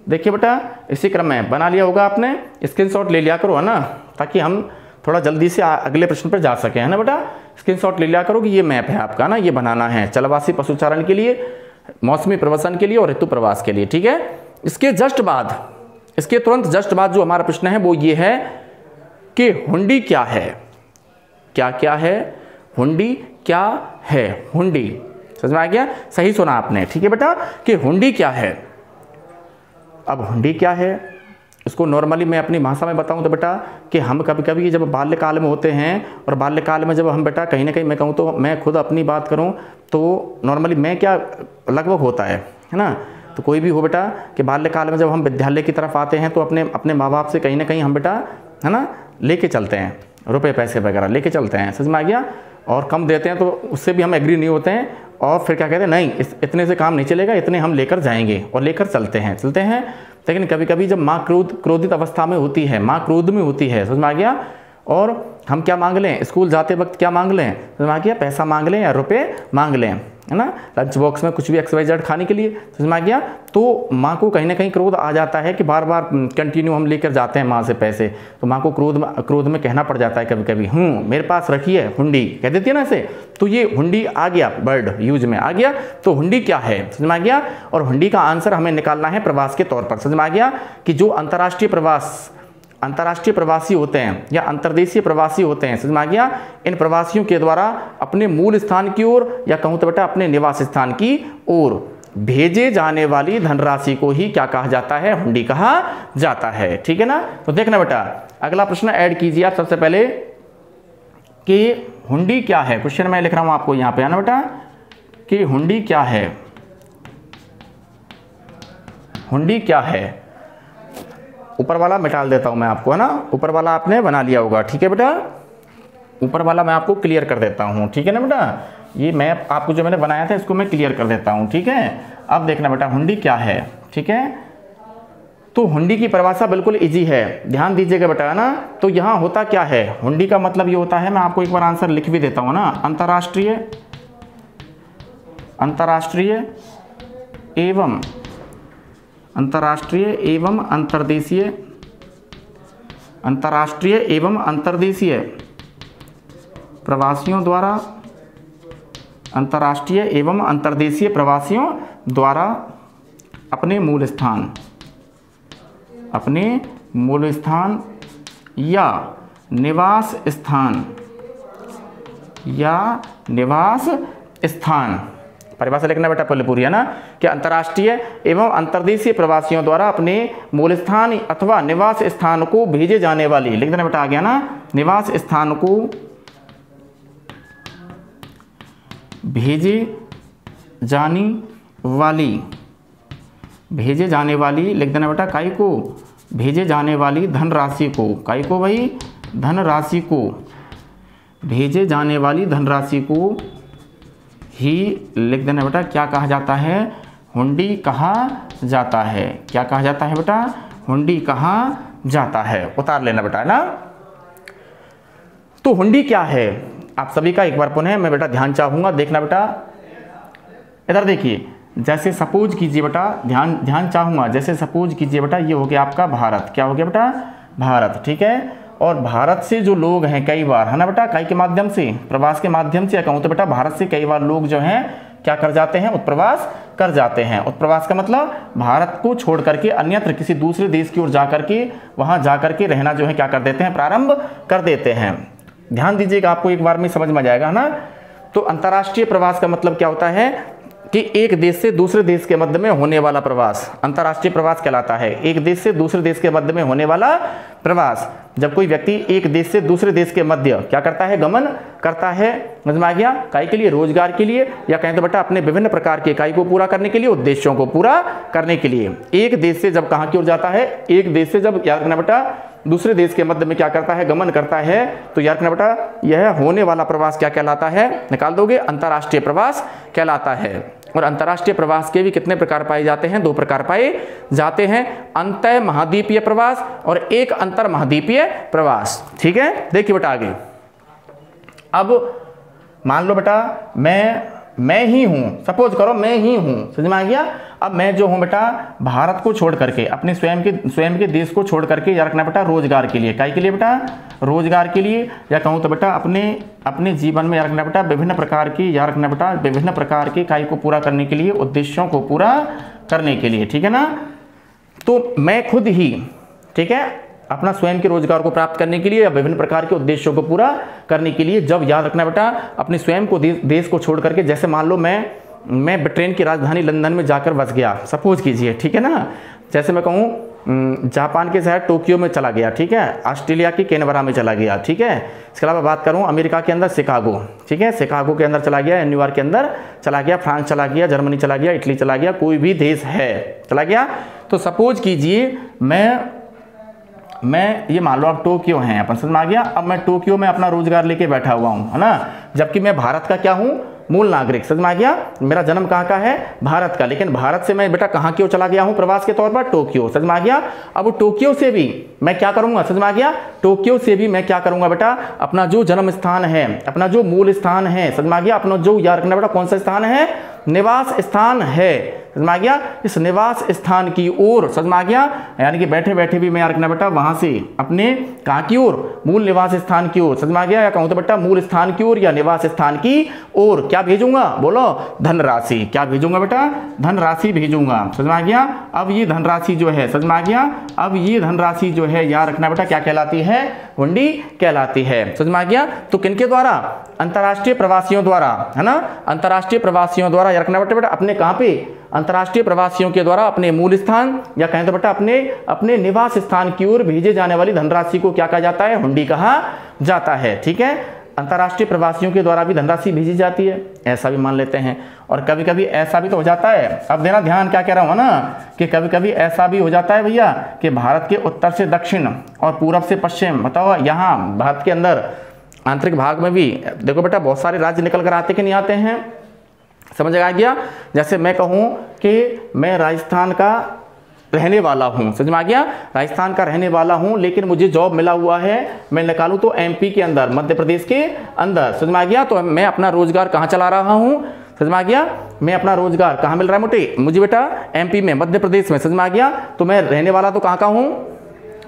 देखिए बेटा, इसी क्रम में बना लिया होगा आपने, स्क्रीनशॉट ले लिया करो, है ना, ताकि हम थोड़ा जल्दी से अगले प्रश्न पर जा सके, है ना बेटा। स्क्रीनशॉट ले लिया करो कि ये मैप है आपका ना, ये बनाना है चलवासी पशुचारण के लिए, मौसमी प्रवसन के लिए और ऋतु प्रवास के लिए, ठीक है। इसके जस्ट बाद, इसके तुरंत जस्ट बाद जो हमारा प्रश्न है वो ये है कि हुंडी क्या है, क्या क्या है, हुंडी क्या है, हुंडी, समझ में आ गया, सही सुना आपने, ठीक है बेटा, कि हुंडी क्या है। अब हुंडी क्या है, इसको नॉर्मली मैं अपनी भाषा में बताऊं तो बेटा कि हम कभी कभी जब बाल्यकाल में होते हैं, और बाल्यकाल में जब हम बेटा कहीं ना कहीं, मैं कहूँ तो मैं खुद अपनी बात करूं तो नॉर्मली मैं क्या लगभग होता है ना, तो कोई भी हो बेटा कि बाल्यकाल में जब हम विद्यालय की तरफ आते हैं तो अपने माँ बाप से कहीं ना कहीं हम बेटा, है ना, लेके चलते हैं, रुपए पैसे वगैरह लेके चलते हैं, समझ में आ गया, और कम देते हैं तो उससे भी हम एग्री नहीं होते हैं, और फिर क्या कहते हैं, नहीं इतने से काम नहीं चलेगा, इतने हम लेकर जाएंगे, और लेकर चलते हैं। लेकिन कभी कभी जब माँ क्रोधित अवस्था में होती है, माँ क्रोध में होती है, समझ में आ गया, और हम क्या मांग लें, स्कूल जाते वक्त क्या मांग लें, समझ में आ गया, पैसा मांग लें या रुपए मांग लें, है ना, लंच बॉक्स में कुछ भी XYZ खाने के लिए, समझ में आ गया। तो माँ को कहीं ना कहीं क्रोध आ जाता है कि बार बार कंटिन्यू हम लेकर जाते हैं माँ से पैसे, तो माँ को क्रोध में कहना पड़ जाता है कभी कभी, मेरे पास रखी है, हुंडी कह देती है ना ऐसे। तो ये हुंडी आ गया, वर्ड यूज में आ गया, तो हुंडी क्या है, समझ में आ गया। और हुंडी का आंसर हमें निकालना है प्रवास के तौर पर, समझ में आ गया, कि जो अंतर्राष्ट्रीय प्रवासी होते हैं या अंतर्देशीय प्रवासी होते हैं, समझ में आ गया, इन प्रवासियों के द्वारा अपने मूल स्थान की ओर, या कहूँ तो बेटा अपने निवास स्थान की ओर भेजे जाने वाली धनराशि को ही क्या कहा जाता है, हुंडी कहा जाता है, ठीक है ना। तो देखना बेटा, अगला प्रश्न ऐड कीजिए आप सबसे पहले कि हुंडी क्या है। क्वेश्चन मैं लिख रहा हूं आपको यहां पे, है ना बेटा, कि हुंडी क्या है, हुंडी क्या है। ऊपर वाला मिटा देता हूं मैं आपको, है ना, ऊपर वाला आपने बना लिया होगा, ठीक है बेटा, ऊपर वाला मैं आपको क्लियर कर देता हूं, ठीक है ना बेटा। ये मैप आपको जो मैंने बनाया था इसको मैं क्लियर कर देता हूं, ठीक है। अब देखना बेटा हुंडी क्या है, ठीक है। तो हुंडी की परिभाषा बिल्कुल इजी है, ध्यान दीजिएगा बेटा, है ना। तो यहाँ होता क्या है, हुंडी का मतलब ये होता है, मैं आपको एक बार आंसर लिख भी देता हूँ ना, अंतर्राष्ट्रीय एवं अंतर्देशीय प्रवासियों द्वारा, अंतर्राष्ट्रीय एवं अंतर्देशीय प्रवासियों द्वारा अपने मूल स्थान या निवास स्थान, या निवास स्थान। परिभाषा लिखना बेटा पहले पूरी है ना, कि अंतर्राष्ट्रीय एवं अंतर्देशीय प्रवासियों द्वारा अपने मूल स्थान अथवा निवास स्थान को भेजे जाने वाली, लिख देना बेटा, आ गया ना, निवास स्थान को भेजे जाने वाली, लिख देना बेटा, काई को, भेजे जाने वाली धनराशि को, काई को भाई, धनराशि को, भेजे जाने वाली धनराशि को ही लिख देना बेटा क्या कहा जाता है, हुंडी कहा जाता है। क्या कहा जाता है बेटा, हुंडी कहा जाता है। उतार लेना बेटा, है ना। तो हुंडी क्या है, आप सभी का एक बार पुनः मैं बेटा ध्यान चाहूंगा, देखना बेटा, इधर देखिए, जैसे सपोज कीजिए बेटा, ध्यान चाहूंगा, जैसे सपोज कीजिए बेटा, ये हो गया आपका भारत, क्या हो गया बेटा, भारत, ठीक है। और भारत से जो लोग हैं कई बार, है ना बेटा, कई के माध्यम से, प्रवास के माध्यम से, या कहूँ तो बेटा भारत से कई बार लोग जो हैं क्या कर जाते हैं, उत्प्रवास कर जाते हैं। उत्प्रवास का मतलब भारत को छोड़ करके अन्यत्र किसी दूसरे देश की ओर जा करके, वहाँ जा करके रहना जो है क्या कर देते हैं, प्रारंभ कर देते हैं। ध्यान दीजिएगा, आपको एक बार में समझ में आ जाएगा, है ना। तो अंतर्राष्ट्रीय प्रवास का मतलब क्या होता है कि एक देश से दूसरे देश के मध्य में होने वाला प्रवास अंतर्राष्ट्रीय प्रवास कहलाता है। एक देश से दूसरे देश के मध्य में होने वाला प्रवास, जब कोई व्यक्ति एक देश से दूसरे देश के मध्य क्या करता है, गमन करता है, समझ में आ गया, काई के लिए, रोजगार के लिए, या कहें तो बेटा अपने विभिन्न प्रकार के इकाई को पूरा करने के लिए, उद्देश्यों को पूरा करने के लिए। एक देश से जब कहाँ की ओर जाता है, एक देश से जब, याद रखना बेटा, दूसरे देश के मध्य में क्या करता है, गमन करता है, तो याद रखना बेटा यह होने वाला प्रवास क्या कहलाता है, निकाल दोगे, अंतर्राष्ट्रीय प्रवास कहलाता है। और अंतर्राष्ट्रीय प्रवास के भी कितने प्रकार पाए जाते हैं, 2 प्रकार पाए जाते हैं, अंतः महाद्वीपीय प्रवास और एक अंतर महाद्वीपीय प्रवास। ठीक है, देखिए बेटा आगे। अब मान लो बेटा मैं ही हूं, सपोज करो मैं ही हूं, समझ में आ गया। अब मैं जो हूं बेटा भारत को छोड़ करके, अपने स्वयं के देश को छोड़ करके, या रखना बेटा रोजगार के लिए, काय के लिए बेटा, रोजगार के लिए, या कहूँ तो बेटा अपने जीवन में, या रखना बेटा विभिन्न प्रकार की, या रखना बेटा विभिन्न प्रकार के काय को पूरा करने के लिए, उद्देश्यों को पूरा करने के लिए, ठीक है ना। तो मैं खुद ही, ठीक है, अपना स्वयं के रोजगार को प्राप्त करने के लिए या विभिन्न प्रकार के उद्देश्यों को पूरा करने के लिए, जब, याद रखना बेटा, अपने स्वयं को देश को छोड़ करके, जैसे मान लो मैं ब्रिटेन की राजधानी लंदन में जाकर बस गया, सपोज कीजिए, ठीक है ना। जैसे मैं कहूँ जापान के शहर टोक्यो में चला गया, ठीक है, ऑस्ट्रेलिया की कैनबरा में चला गया, ठीक है। इसके अलावा बात करूँ अमेरिका के अंदर शिकागो, ठीक है, शिकागो के अंदर चला गया, न्यूयॉर्क के अंदर चला गया, फ्रांस चला गया, जर्मनी चला गया, इटली चला गया, कोई भी देश है चला गया। तो सपोज कीजिए मैं ये मान लो आप टोक्यो हैं, अपन समझ में आ गया। अब मैं टोक्यो में अपना रोजगार लेके बैठा हुआ हूँ, है ना, जबकि मैं भारत का क्या हूँ, मूल नागरिक, समझ में आ गया। मेरा जन्म कहाँ का है, भारत का, लेकिन भारत से मैं बेटा कहाँ की ओर चला गया हूँ प्रवास के तौर पर, टोक्यो, समझ में आ गया। अब टोक्यो से भी मैं क्या करूँगा, समझ में आ गया, टोक्यो से भी मैं क्या करूँगा बेटा, अपना जो जन्म स्थान है, अपना जो मूल स्थान है, समझ में आ गया, अपना जो, याद रखना बेटा कौन सा स्थान है, निवास स्थान है, समझ में आ गया, इस निवास स्थान की ओर, समझ में आ गया, यानी कि बैठे बैठे भी मैं, याद रखना बेटा, वहां से अपने कहाँ की ओर, मूल निवास स्थान की ओर, समझ में आ गया, या कहूँ तो बेटा मूल स्थान की ओर या निवास स्थान की ओर क्या भेजूंगा, बोलो, धनराशि। क्या भेजूंगा बेटा, धनराशि भेजूंगा, समझ में आ गया। अब ये धनराशि जो है, समझ में आ गया, अब ये धनराशि जो है, याद रखना बेटा क्या कहलाती है, हुंडी कहलाती है, समझ में आ गया। तो किनके द्वारा, अंतर्राष्ट्रीय प्रवासियों द्वारा, है ना, अंतर्राष्ट्रीय प्रवासियों द्वारा, याद रखना बेटा अपने कहाँ पे, अंतर्राष्ट्रीय प्रवासियों के द्वारा अपने मूल स्थान, या कहें तो बेटा अपने निवास स्थान की ओर भेजे जाने वाली धनराशि को क्या कहा जाता है, हुंडी कहा जाता है। ठीक है, अंतर्राष्ट्रीय प्रवासियों के द्वारा भी धनराशि भेजी जाती है, ऐसा भी मान लेते हैं। और कभी कभी ऐसा भी तो हो जाता है, अब देना ध्यान क्या कह रहा हूँ ना, कि कभी कभी ऐसा भी हो जाता है भैया कि भारत के उत्तर से दक्षिण और पूरब से पश्चिम, बताओ यहाँ भारत के अंदर आंतरिक भाग में भी देखो बेटा बहुत सारे राज्य निकल कर आते कि नहीं आते हैं, समझ आ गया। जैसे मैं कहूँ कि मैं राजस्थान का रहने वाला हूँ, समझ में आ गया, राजस्थान का रहने वाला हूँ, लेकिन मुझे जॉब मिला हुआ है, मैं निकालूँ तो एमपी के अंदर, मध्य प्रदेश के अंदर, समझ में आ गया। तो मैं अपना रोजगार कहाँ चला रहा हूँ, समझ में आ गया, मैं अपना रोजगार कहाँ मिल रहा है मुझे बेटा, एमपी में, मध्य प्रदेश में, समझ में आ गया। तो मैं रहने वाला तो कहाँ का हूँ,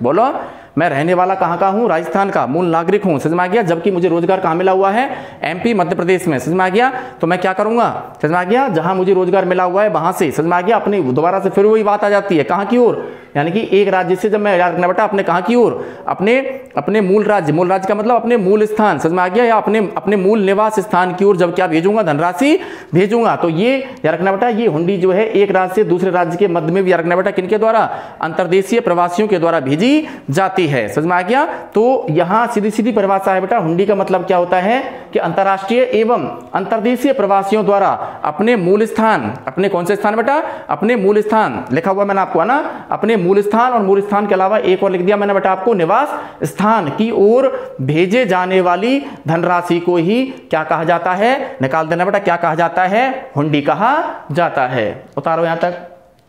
बोलो, मैं रहने वाला कहाँ का हूँ, राजस्थान का, मूल नागरिक हूँ, समझ में आ गया। जबकि मुझे रोजगार कहाँ मिला हुआ है, एमपी मध्य प्रदेश में, समझ में आ गया। तो मैं क्या करूंगा, समझ में आ गया, जहां मुझे रोजगार मिला हुआ है वहां से, समझ में आ गया, अपनी दोबारा से फिर वही बात आ जाती है, कहाँ की ओर, यानी कि एक राज्य से जब मैं रखना बेटा अपने कहाँ की ओर, अपने मूल राज्य का मतलब अपने मूल स्थान, समझ में आ गया, या अपने मूल निवास स्थान की ओर जब क्या भेजूंगा, धनराशि भेजूंगा। तो ये याद रखना बेटा, ये हुंडी जो है एक राज्य से दूसरे राज्य के मध्य में भी याद रखना बेटा किनके द्वारा, अंतर्देशीय प्रवासियों के द्वारा भेजी जाती है, समझ में आ गया। तो यहां सीधी सीधी परिभाषा है बेटा, हुंडी का मतलब क्या होता है कि अंतर्राष्ट्रीय एवं अंतर्देशीय प्रवासियों द्वारा अपने मूल स्थान, अपने कौन से स्थान बेटा, अपने मूल स्थान लिखा हुआ मैंने आपको, है ना, अपने मूल स्थान, और मूल स्थान के अलावा एक और लिख दिया मैंने बेटा आपको, निवास स्थान की ओर भेजे जाने वाली धनराशि को ही क्या कहा जाता है, निकाल देना बेटा, क्या कहा जाता है, हुंडी कहा जाता है। उतारो यहां तक,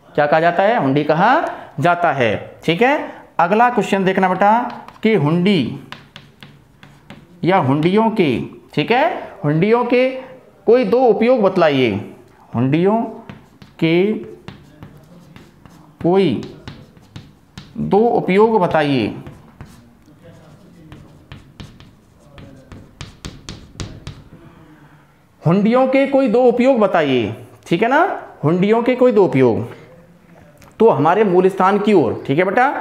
क्या कहा जाता है, हुंडी कहा जाता है। ठीक है, अगला क्वेश्चन देखना बेटा कि हुंडी या हुंडियों के, ठीक है, हुंडियों के कोई दो उपयोग बतलाइए, हुंडियों के कोई दो उपयोग बताइए। हुंडियों के कोई दो उपयोग बताइए, ठीक है ना, हुंडियों के कोई दो उपयोग। तो हमारे मूल स्थान की ओर, ठीक है बेटा,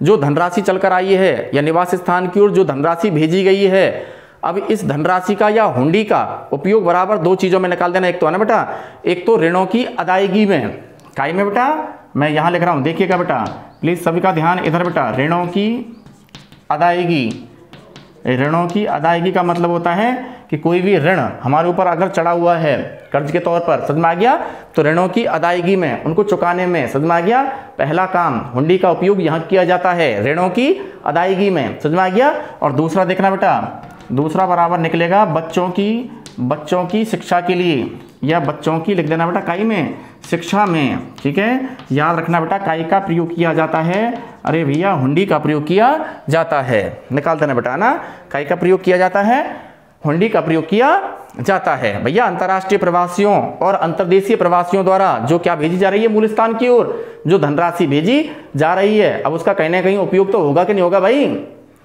जो धनराशि चलकर आई है या निवास स्थान की ओर जो धनराशि भेजी गई है, अब इस धनराशि का या हुंडी का उपयोग बराबर दो चीजों में निकाल देना। एक तो है ना बेटा, एक तो ऋणों की अदायगी में, काय में बेटा, मैं यहां लिख रहा हूं, देखिएगा बेटा प्लीज सभी का ध्यान इधर बेटा, ऋणों की अदायगी। ऋणों की अदायगी का मतलब होता है कि कोई भी ऋण हमारे ऊपर अगर चढ़ा हुआ है कर्ज के तौर पर, समझ में आ गया, तो ऋणों की अदायगी में, उनको चुकाने में, समझ में आ गया, पहला काम हुंडी का उपयोग यहां किया जाता है, ऋणों की अदायगी में, समझ में आ गया। और दूसरा देखना बेटा, दूसरा बराबर निकलेगा बच्चों की शिक्षा के लिए, या बच्चों की लिख देना बेटा काई में, शिक्षा में, ठीक है, याद रखना बेटा काई का प्रयोग किया जाता है, अरे भैया हुंडी का प्रयोग किया जाता है, निकाल देना बेटा ना, काई का प्रयोग किया जाता है, हुंडी का प्रयोग किया जाता है भैया। अंतर्राष्ट्रीय प्रवासियों और अंतर्देशीय प्रवासियों द्वारा जो क्या भेजी जा रही है, मूल स्थान की ओर जो धनराशि भेजी जा रही है, अब उसका कहीं ना कहीं उपयोग तो होगा कि नहीं होगा भाई,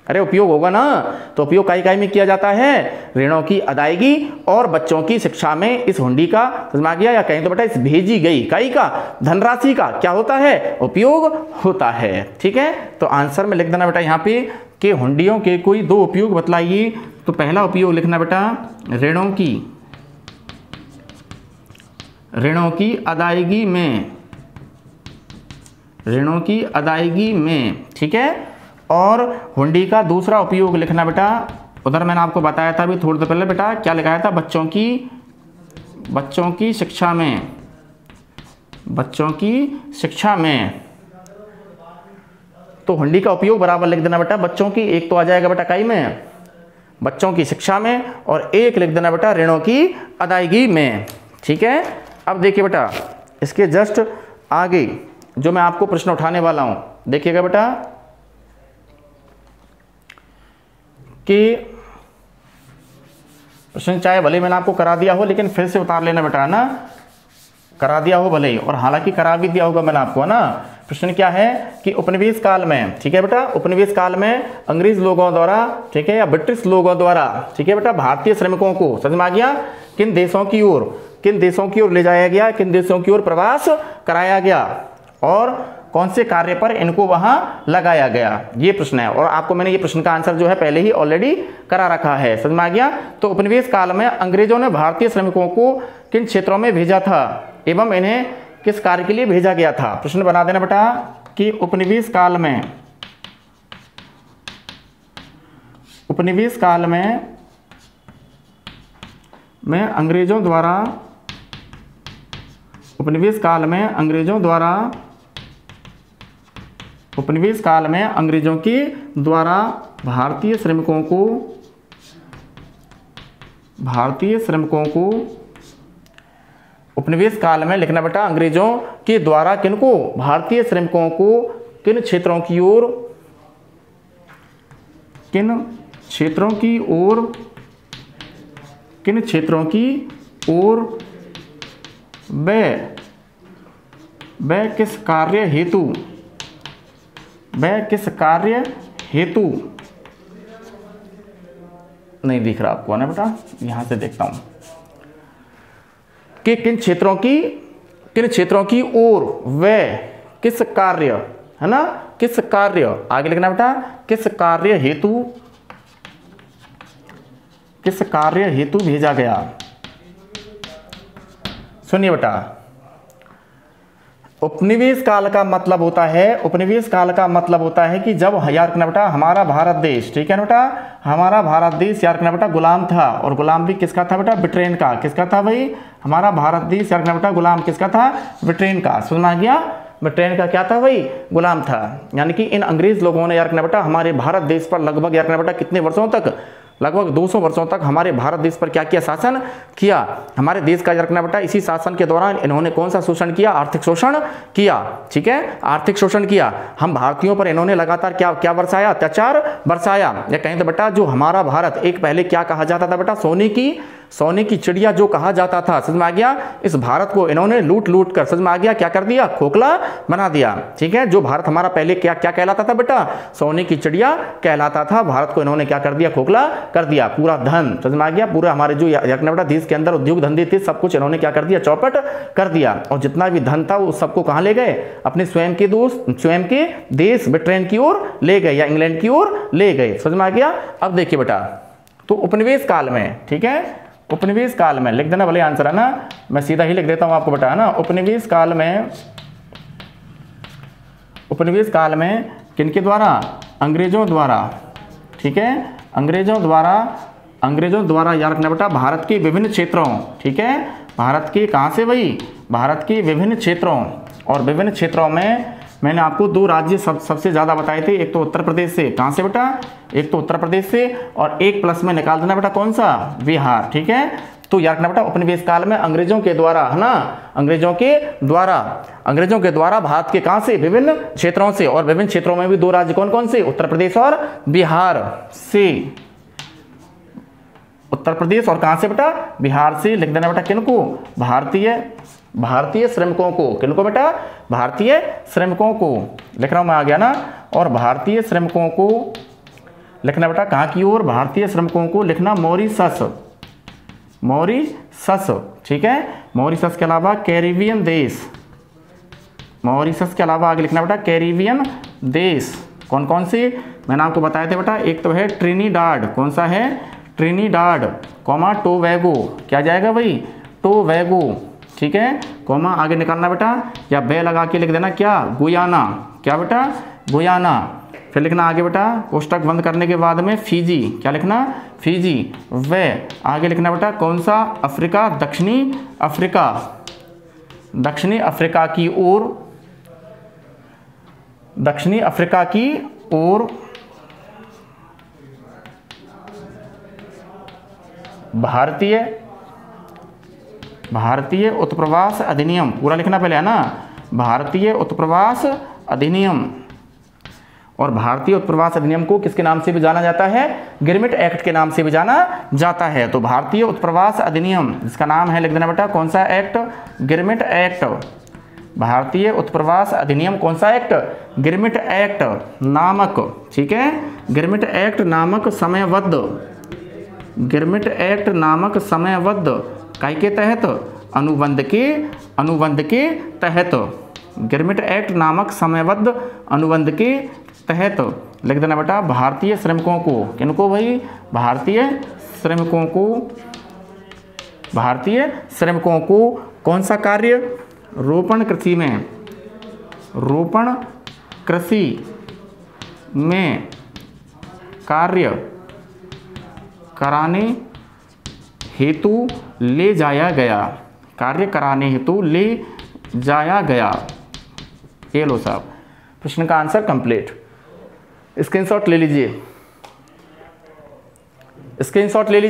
अरे उपयोग होगा ना। तो उपयोग काई में किया जाता है, ऋणों की अदायगी और बच्चों की शिक्षा में इस हुंडी का, समझ आ गया, या कहीं तो बेटा इस भेजी गई काई का धनराशि का क्या होता है, उपयोग होता है। ठीक है, तो आंसर में लिख देना बेटा यहाँ पे कि हुंडियों के कोई दो उपयोग बतलाइए। तो पहला उपयोग लिखना बेटा ऋणों की अदायगी में, ऋणों की अदायगी में, ठीक है। और हुंडी का दूसरा उपयोग लिखना बेटा, उधर मैंने आपको बताया था अभी थोड़ी देर पहले बेटा, क्या लिखाया था, बच्चों की शिक्षा में, बच्चों की शिक्षा में। तो हुंडी का उपयोग बराबर लिख देना बेटा बच्चों की, एक तो आ जाएगा बेटा काई में, बच्चों की शिक्षा में, और एक लिख देना बेटा ऋणों की अदायगी में। ठीक है, अब देखिए बेटा इसके जस्ट आगे जो मैं आपको प्रश्न उठाने वाला हूं, देखिएगा बेटा कि प्रश्न चाहे भले मैंने आपको करा दिया हो, लेकिन फिर से उतार लेना बेटा, ना करा दिया हो भले, और हालांकि करा भी दिया होगा मैंने आपको, है ना। प्रश्न क्या है कि उपनिवेश काल में, ठीक है बेटा, उपनिवेश काल में अंग्रेज लोगों द्वारा, ठीक है, या ब्रिटिश लोगों द्वारा, ठीक है बेटा, भारतीय श्रमिकों को, समझ में आ गया, किन देशों की ओर ले जाया गया, किन देशों की ओर प्रवास कराया गया, और कौन से कार्य पर इनको वहां लगाया गया, ये प्रश्न है। और आपको मैंने ये प्रश्न का आंसर जो है पहले ही ऑलरेडी करा रखा है, समझ में आ गया। तो उपनिवेश काल में अंग्रेजों ने भारतीय श्रमिकों को किन क्षेत्रों में भेजा था एवं इन्हें किस कार्य के लिए भेजा गया था। प्रश्न बना देना बेटा कि उपनिवेश काल में अंग्रेजों के द्वारा भारतीय श्रमिकों को उपनिवेश काल में लिखना बेटा अंग्रेजों के द्वारा किनको, भारतीय श्रमिकों को किन क्षेत्रों की ओर व किस कार्य हेतु, नहीं दिख रहा आपको ना बेटा, यहां से देखता हूं कि किन क्षेत्रों की ओर वे किस कार्य, है ना, किस कार्य, आगे लिखना बेटा, किस कार्य हेतु भेजा गया। सुनिए बेटा, उपनिवेश काल का मतलब होता है कि जब, याद रखना बेटा, हमारा भारत देश, ठीक है ना बेटा, हमारा भारत देश, याद रखना बेटा, गुलाम था, और गुलाम भी किसका था बेटा, ब्रिटेन का। किसका था भाई, हमारा भारत देश, याद रखना बेटा, गुलाम किसका था, ब्रिटेन का। समझ में आ गया, ब्रिटेन का क्या था भाई, गुलाम था। यानी कि इन अंग्रेज लोगों ने, याद रखना बेटा, हमारे भारत देश पर लगभग, याद रखना बेटा, कितने वर्षों तक, लगभग 200 वर्षों तक हमारे भारत देश पर क्या किया, शासन किया। हमारे देश का, याद रखना बेटा, इसी शासन के दौरान इन्होंने कौन सा शोषण किया, आर्थिक शोषण किया। ठीक है, आर्थिक शोषण किया। हम भारतीयों पर इन्होंने लगातार क्या बरसाया, अत्याचार बरसाया। या कहें तो बेटा, जो हमारा भारत एक पहले क्या कहा जाता था बेटा, सोने की चिड़िया जो कहा जाता था। समझ में आ गया, इस भारत को इन्होंने लूट कर, समझ में आ गया, क्या कर दिया, खोखला बना दिया। ठीक है, जो भारत हमारा पहले क्या कहलाता था बेटा, सोने की चिड़िया कहलाता था, भारत को इन्होंने क्या कर दिया, खोखला कर दिया। पूरा धन, समझ में आ गया, पूरा हमारे जो बेटा देश के अंदर उद्योग धंधे थे, सब कुछ इन्होंने क्या कर दिया, चौपट कर दिया। और जितना भी धन था वो सबको कहां ले गए, अपने स्वयं के देश ब्रिटेन की ओर ले गए, या इंग्लैंड की ओर ले गए। समझ में आ गया। अब देखिए बेटा, तो उपनिवेश काल में, ठीक है, उपनिवेश काल में लिख देना, भले आंसर है ना, मैं सीधा ही लिख देता हूं आपको बेटा, है ना। उपनिवेश काल में किनके द्वारा, अंग्रेजों द्वारा। ठीक है, अंग्रेजों द्वारा याद रखना बेटा, भारत के विभिन्न क्षेत्रों, ठीक है, भारत के कहां से भाई, भारत के विभिन्न क्षेत्रों, और विभिन्न क्षेत्रों में मैंने आपको 2 राज्य सबसे ज्यादा बताए थे। एक तो उत्तर प्रदेश से, कहां से बेटा, एक तो उत्तर प्रदेश से, और एक प्लस में निकाल देना बेटा, कौन सा, बिहार। ठीक है, तो याद रखना बेटा, उपनिवेश काल में अंग्रेजों के द्वारा, है ना, अंग्रेजों के द्वारा भारत के कहां से, विभिन्न क्षेत्रों से, और विभिन्न क्षेत्रों में भी 2 राज्य कौन कौन से, उत्तर प्रदेश और बिहार से। उत्तर प्रदेश और कहां से बेटा, बिहार से। लिख देना बेटा, किनको, भारतीय श्रमिकों को। किनको बेटा, भारतीय श्रमिकों को लिख रहा हूं मैं, आ गया ना। और भारतीय श्रमिकों को लिखना बेटा कहां की ओर, भारतीय श्रमिकों को लिखना मॉरिशस। ठीक है, मॉरिशस के अलावा कैरिबियन देश, मॉरिशस के अलावा आगे लिखना बेटा कैरिबियन देश। कौन कौन से मैंने आपको बताए थे बेटा, एक तो है ट्रिनिडाड, कौन सा है, ट्रिनिडाड, टोबैगो, क्या जाएगा भाई, टोबैगो। ठीक है, कॉमा आगे निकालना बेटा, या बे लगा के लिख देना, क्या, गुयाना। क्या बेटा, गुयाना। फिर लिखना आगे बेटा, कोष्टक बंद करने के बाद में फिजी, क्या लिखना, फिजी। वे आगे लिखना बेटा, कौन सा, अफ्रीका, दक्षिणी अफ्रीका की ओर भारतीय उत्प्रवास अधिनियम, पूरा लिखना पहले, है ना, भारतीय उत्प्रवास अधिनियम। और भारतीय उत्प्रवास अधिनियम को किसके नाम से भी जाना जाता है, गिरमिट एक्ट के नाम से भी जाना जाता है। तो भारतीय उत्प्रवास अधिनियम, जिसका नाम है, लिख देना बेटा, कौन सा एक्ट, गिरमिट एक्ट। भारतीय उत्प्रवास अधिनियम कौन सा एक्ट, गिरमिट एक्ट नामक, ठीक है, गिरमिट एक्ट नामक समयबद्ध काय के तहत, अनुबंध के तहत, गिरमिट एक्ट नामक समयबद्ध अनुबंध के तहत लिख देना बेटा, भारतीय श्रमिकों को, किनको भाई, भारतीय श्रमिकों को कौन सा कार्य, रोपण कृषि में कार्य कराने हेतु ले जाया गया। ये लो साहब, प्रश्न का आंसर कंप्लीट। स्क्रीनशॉट ले लीजिए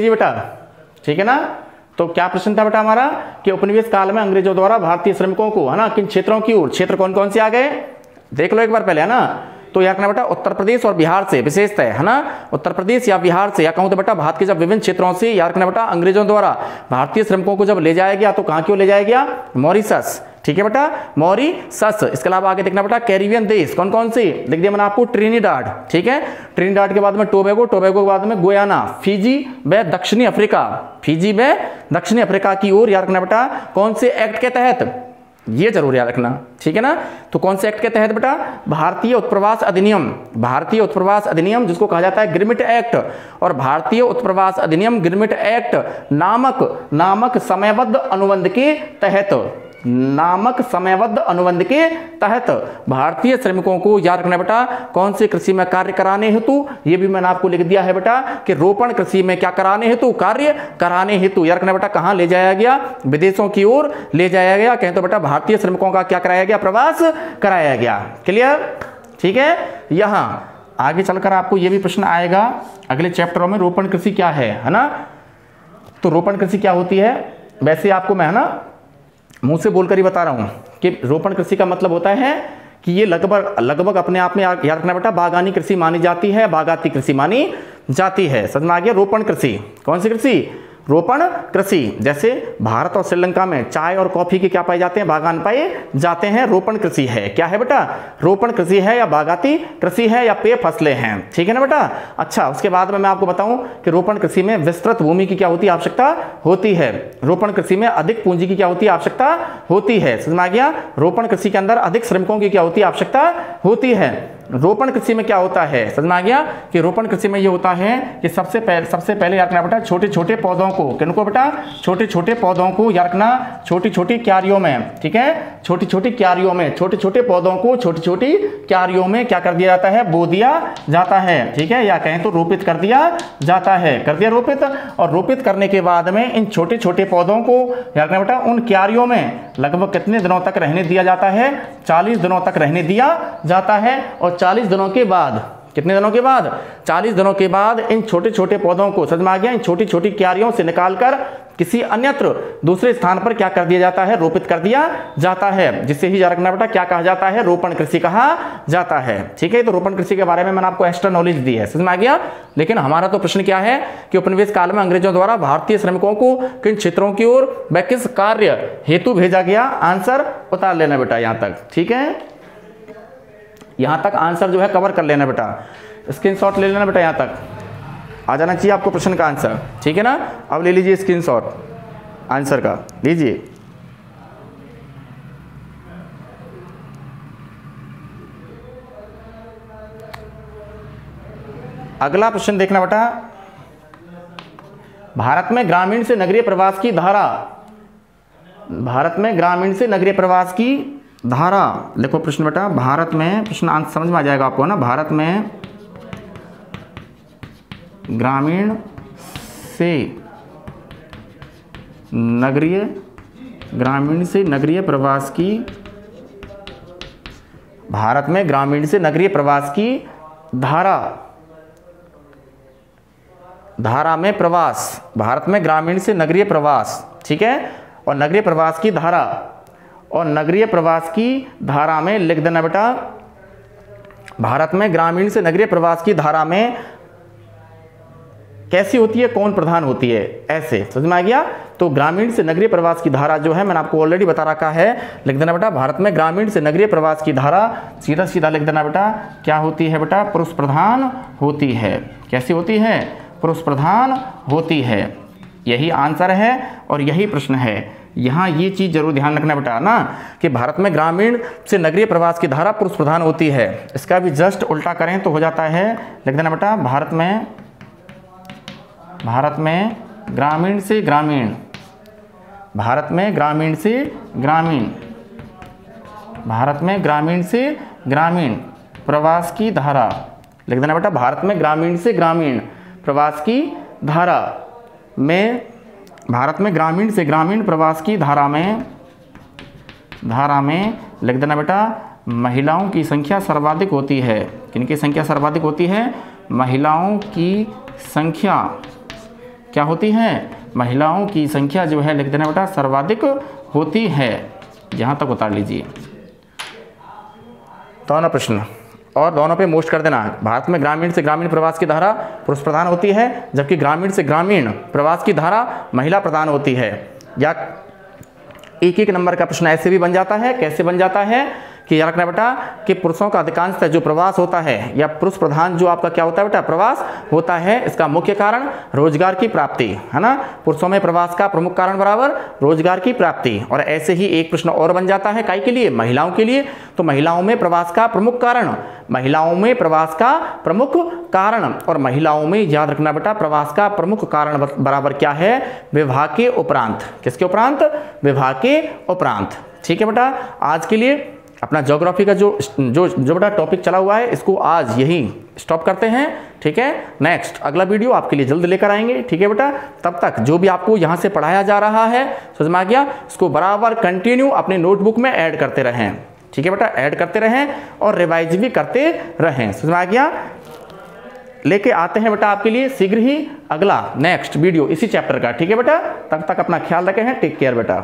बेटा, ठीक है ना। तो क्या प्रश्न था बेटा हमारा, कि उपनिवेश काल में अंग्रेजों द्वारा भारतीय श्रमिकों को, है ना, किन क्षेत्रों की ओर, क्षेत्र कौन कौन से आ गए, देख लो एक बार पहले, है ना। तो याद रखना बेटा उत्तर प्रदेश और बिहार से विशेषतः, है ना, उत्तर प्रदेश या बिहार से, या कहूँ तो बेटा भारत के जब विभिन्न क्षेत्रों से याद रखना बेटा अंग्रेजों द्वारा भारतीय श्रमिकों को जब ले जाया गया तो कहाँ क्यों ले जाया गया? मॉरिशस, ठीक है बेटा, मॉरिशस। इसके अलावा आगे देखना बेटा कैरिबियन देश कौन कौन से लिख दिया मैंने आपको, ट्रिनिडाड, ठीक है, ट्रिनिडाड के बाद में टोबैगो, टोबैगो के बाद में गुयाना, फिजी व दक्षिणी अफ्रीका, फिजी व दक्षिणी अफ्रीका की ओर याद रखना बेटा कौन से एक्ट के तहत, ये जरूर याद रखना, ठीक है ना। तो कौन से एक्ट के तहत बेटा? भारतीय उत्प्रवास अधिनियम, भारतीय उत्प्रवास अधिनियम जिसको कहा जाता है ग्रिमिट एक्ट, और भारतीय उत्प्रवास अधिनियम ग्रिमिट एक्ट नामक समयबद्ध अनुबंध के तहत, नामक समयबद्ध अनुबंध के तहत भारतीय श्रमिकों को याद रखना बेटा कौन से कृषि में कार्य कराने हेतु, ये भी मैंने आपको लिख दिया है बेटा कि रोपण कृषि में क्या कराने हेतु, कार्य कराने हेतु याद रखना बेटा कहाँ ले जाया गया? विदेशों की ओर ले जाया गया। कहें तो बेटा भारतीय श्रमिकों का क्या कराया गया? प्रवास कराया गया। क्लियर, ठीक है। यहाँ आगे चलकर आपको ये भी प्रश्न आएगा अगले चैप्टरों में, रोपण कृषि क्या है ना। तो रोपण कृषि क्या होती है? वैसे आपको मैं, है ना, मुंह से बोलकर ही बता रहा हूं कि रोपण कृषि का मतलब होता है कि ये लगभग अपने आप में याद रखना बेटा बागानी कृषि मानी जाती है, बागाती कृषि मानी जाती है। समझ में आ गया? रोपण कृषि, कौन सी कृषि? रोपण कृषि। जैसे भारत और श्रीलंका में चाय और कॉफी के क्या पाए जाते हैं? बागान पाए जाते हैं, रोपण कृषि है। क्या है बेटा? रोपण कृषि है, या बागाती कृषि है, या पेय फसलें हैं, ठीक है ना बेटा। अच्छा, उसके बाद में मैं आपको बताऊं कि रोपण कृषि में विस्तृत भूमि की क्या होती है? आवश्यकता होती है। रोपण कृषि में अधिक पूंजी की क्या होती है? आवश्यकता होती है। समझ में आ गया? रोपण कृषि के अंदर अधिक श्रमिकों की क्या होती है? आवश्यकता होती है। रोपण कृषि में क्या होता है? समझ में आ गया कि रोपण कृषि में ये होता है कि सबसे पहले याद रखना बेटा छोटे छोटे पौधों को, किनको बेटा? छोटे छोटे पौधों को याद रखना छोटी छोटी क्यारियों में, ठीक है, छोटी छोटी क्यारियों में, छोटे छोटे पौधों को छोटी छोटी क्यारियों में क्या कर दिया जाता है? बो दिया जाता है, ठीक है, या कहें तो रोपित कर दिया जाता है, कर दिया रोपित। और रोपित करने के बाद में इन छोटे छोटे पौधों को याद रखना बेटा उन क्यारियों में लगभग कितने दिनों तक रहने दिया जाता है? 40 दिनों तक रहने दिया जाता है। और 40 दिनों के बाद, कितने दिनों के बाद? 40 दिनों के बाद इन छोटे छोटे पौधों को, समझ में आ गया, इन छोटी छोटी क्यारियों से निकालकर किसी अन्यत्र दूसरे स्थान पर क्या कर दिया जाता है? रोपित कर दिया जाता है, जिससे ही याद रखना बेटा क्या कहा जाता है? रोपण कृषि कहा जाता है, ठीक है। तो रोपण कृषि के बारे में मैंने आपको एक्स्ट्रा नॉलेज दी है, समझ में आ गया। लेकिन हमारा तो प्रश्न क्या है कि उपनिवेश काल में अंग्रेजों द्वारा भारतीय श्रमिकों को किन क्षेत्रों की ओर व किस कार्य हेतु भेजा गया? आंसर उतार लेना बेटा यहां तक, ठीक है। यहां तक आंसर जो है कवर कर लेना बेटा, स्क्रीनशॉट ले लेना बेटा, यहां तक आ जाना चाहिए आपको प्रश्न का आंसर, ठीक है ना। अब ले लीजिए स्क्रीनशॉट आंसर का, लीजिए। अगला प्रश्न देखना बेटा, भारत में ग्रामीण से नगरीय प्रवास की धारा, भारत में ग्रामीण से नगरीय प्रवास की धारा, देखो प्रश्न बेटा, भारत में, प्रश्न आंसर समझ में आ जाएगा आपको ना। भारत में ग्रामीण से नगरीय प्रवास की, भारत में ग्रामीण से नगरीय प्रवास की धारा, धारा में प्रवास, भारत में ग्रामीण से नगरीय प्रवास, ठीक है, और नगरीय प्रवास की धारा, और नगरीय प्रवास की धारा में लिख देना बेटा, भारत में ग्रामीण से नगरीय प्रवास की धारा में कैसी होती है? कौन प्रधान होती है? ऐसे, समझ में आ गया। तो ग्रामीण से नगरीय प्रवास की धारा जो है मैंने आपको ऑलरेडी बता रखा है, लिख देना बेटा, भारत में ग्रामीण से नगरीय प्रवास की धारा सीधा सीधा लिख देना बेटा, क्या होती है बेटा? पुरुष प्रधान होती है। कैसी होती है? पुरुष प्रधान होती है। यही आंसर है और यही प्रश्न है। यहाँ ये चीज़ जरूर ध्यान रखना बेटा ना कि भारत में ग्रामीण से नगरीय प्रवास की धारा पुरुष प्रधान होती है। इसका भी जस्ट उल्टा करें तो हो जाता है, लिख देना बेटा, भारत में ग्रामीण से ग्रामीण, भारत में ग्रामीण से ग्रामीण, भारत में ग्रामीण से ग्रामीण प्रवास की धारा, लिख देना बेटा, भारत में ग्रामीण से ग्रामीण प्रवास की धारा में, भारत में ग्रामीण से ग्रामीण प्रवास की धारा में लिख देना बेटा, महिलाओं की संख्या सर्वाधिक होती है। किनकी संख्या सर्वाधिक होती है? महिलाओं की संख्या क्या होती है? महिलाओं की संख्या जो है लिख देना बेटा सर्वाधिक होती है। यहाँ तक उतार लीजिए। तो ना प्रश्न और दोनों पे मोस्ट कर देना। भारत में ग्रामीण से ग्रामीण प्रवास की धारा पुरुष प्रधान होती है, जबकि ग्रामीण से ग्रामीण प्रवास की धारा महिला प्रधान होती है। या एक एक नंबर का प्रश्न ऐसे भी बन जाता है। कैसे बन जाता है कि याद रखना बेटा कि पुरुषों का अधिकांशतः जो प्रवास होता है या पुरुष प्रधान जो आपका क्या होता है बेटा प्रवास होता है, इसका मुख्य कारण रोजगार की प्राप्ति है ना। पुरुषों में प्रवास का प्रमुख कारण बराबर रोजगार की प्राप्ति। और ऐसे ही एक प्रश्न और बन जाता है काई के लिए, महिलाओं के लिए। तो महिलाओं में प्रवास का प्रमुख कारण, महिलाओं में प्रवास का प्रमुख कारण, और महिलाओं में याद रखना बेटा प्रवास का प्रमुख कारण बराबर क्या है, विवाह के उपरांत। किसके उपरांत, विवाह के उपरांत। ठीक है बेटा, आज के लिए अपना ज्योग्राफी का जो बेटा टॉपिक चला हुआ है इसको आज यही स्टॉप करते हैं। ठीक है, नेक्स्ट अगला वीडियो आपके लिए जल्द लेकर आएंगे। ठीक है बेटा, तब तक जो भी आपको यहाँ से पढ़ाया जा रहा है समझ में आ गया, इसको बराबर कंटिन्यू अपने नोटबुक में ऐड करते रहें। ठीक है बेटा, ऐड करते रहें और रिवाइज भी करते रहें। समझ में आ गया। लेके आते हैं बेटा आपके लिए शीघ्र ही अगला नेक्स्ट वीडियो इसी चैप्टर का। ठीक है बेटा, तब तक अपना ख्याल रखें। टेक केयर बेटा।